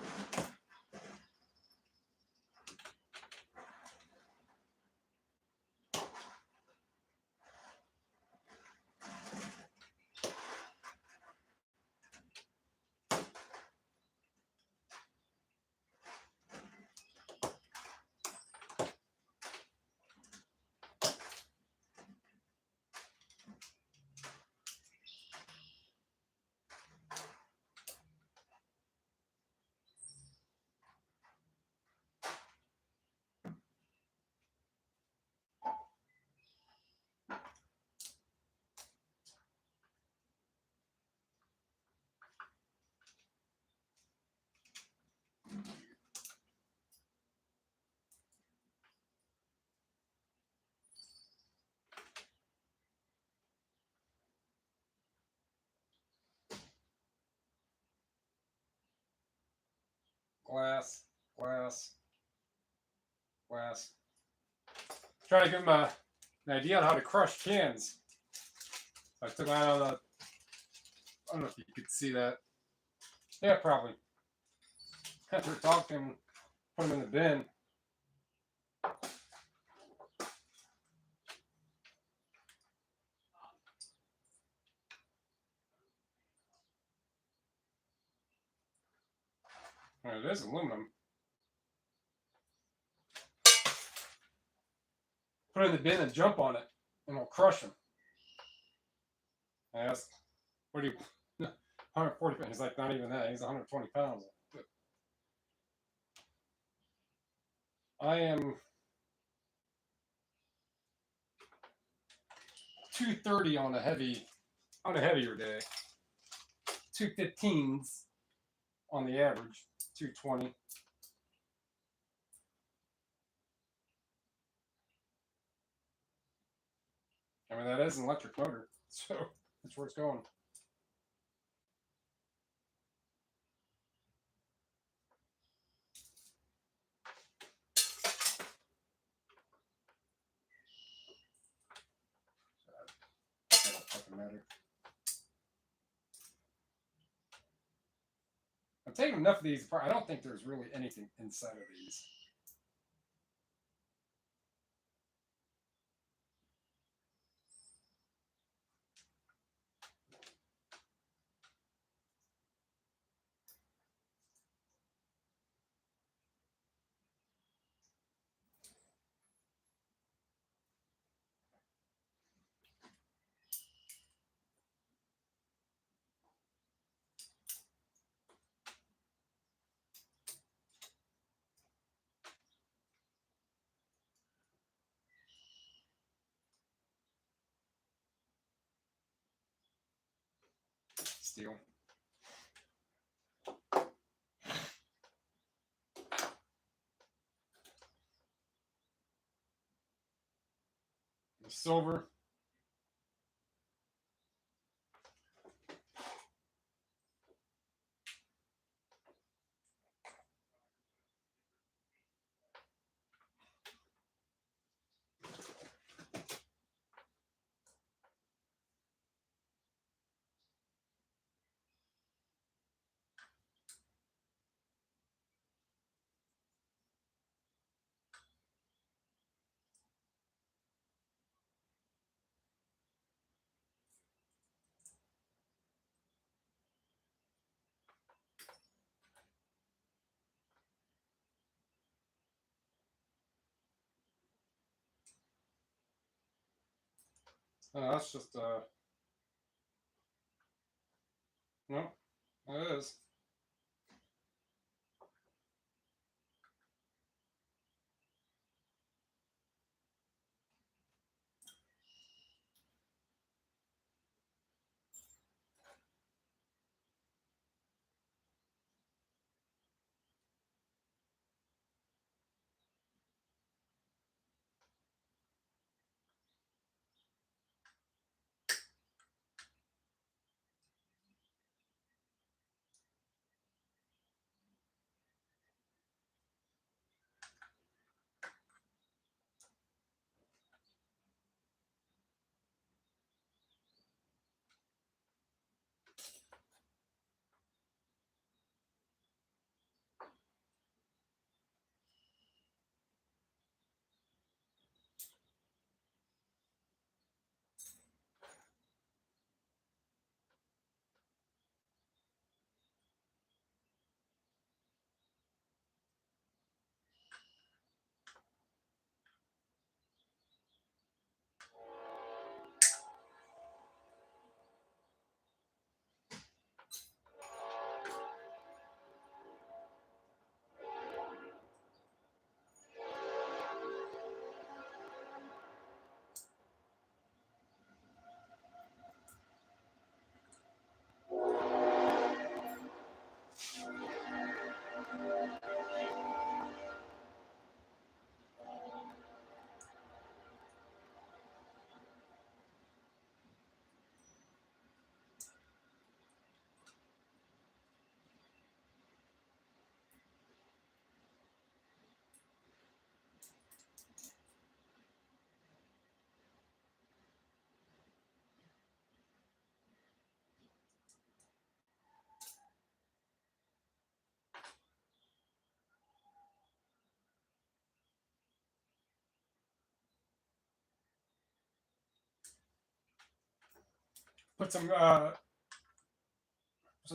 Glass, glass, glass. Trying to give them an idea on how to crush cans. I took mine out of the, I don't know if you could see that. Yeah, probably. After talking, put them in the bin. It is aluminum. Put it in the bin and jump on it, and it'll crush them. I asked, what do you, 140 pounds? He's like, not even that. He's 120 pounds. I am 230 on a heavier day. 215s on the average. 220. I mean, that is an electric motor, so that's where it's going. Doesn't matter. I'm taking enough of these apart. I don't think there's really anything inside of these. steel. The silver. That's just no, that is. Put some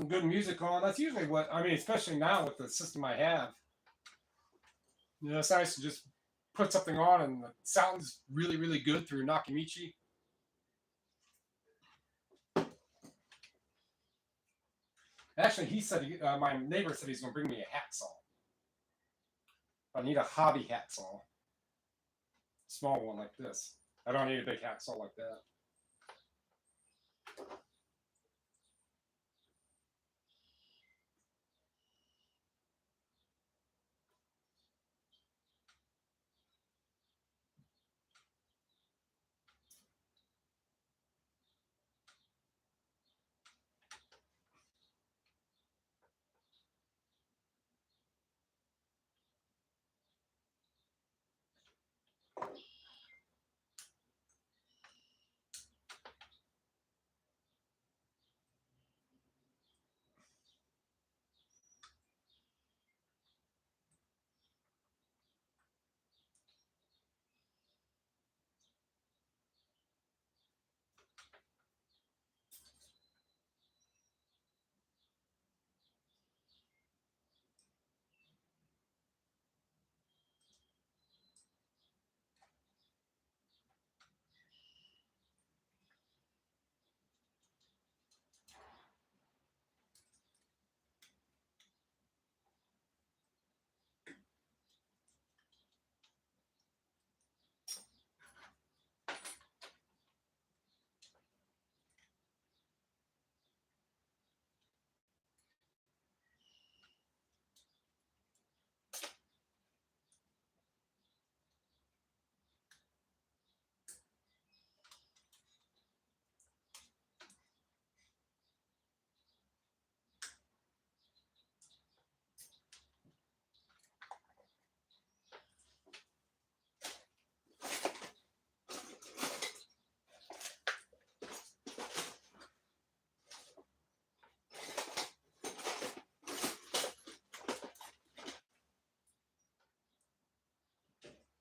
good music on. That's usually what I mean, especially now with the system I have. You know, it's nice to just put something on and it sounds really, really good through Nakamichi. Actually, he said my neighbor said he's going to bring me a hacksaw. I need a hobby hacksaw, small one like this. I don't need a big hacksaw like that.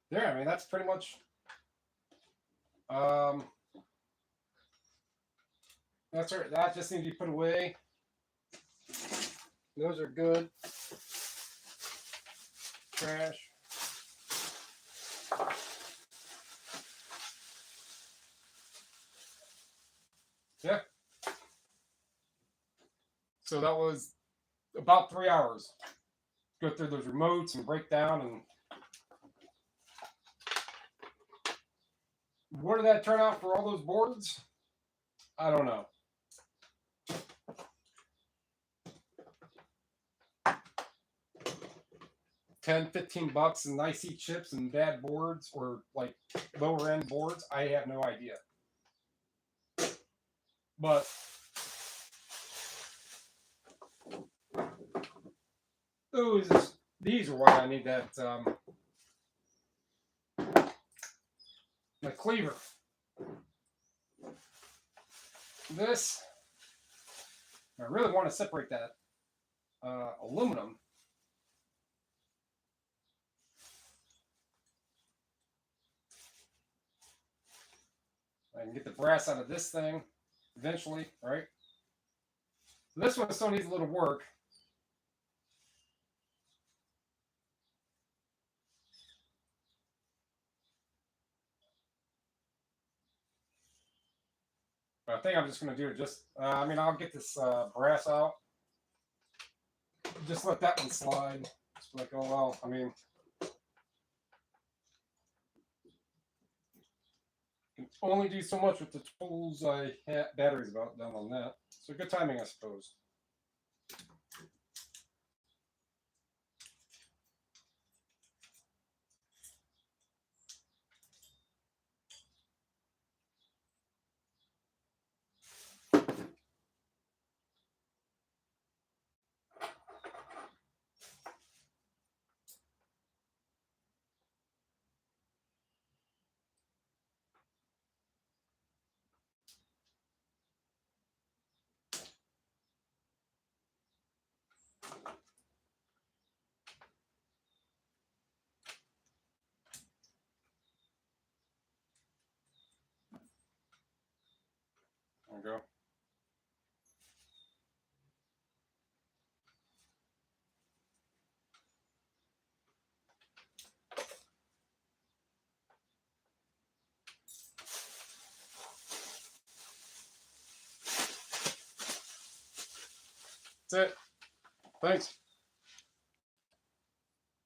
Yeah, I mean that's pretty much. That's right. That just needs to be put away. Those are good. Trash. Yeah. So that was about 3 hours. Go through those remotes and break down. And what did that turn out for all those boards? I don't know. $10-15 and IC chips and bad boards or like lower end boards. I have no idea. But these are why I need that my cleaver. This I really want to separate that aluminum. I can get the brass out of this thing eventually, right? So this one still needs a little work. But I think I'm just going to do it just, I mean, I'll get this brass out. Just let that one slide. Just like, oh, well, I mean, can only do so much with the tools I had. Batteries about done on that. So good timing, I suppose. There we go. That's it. Thanks.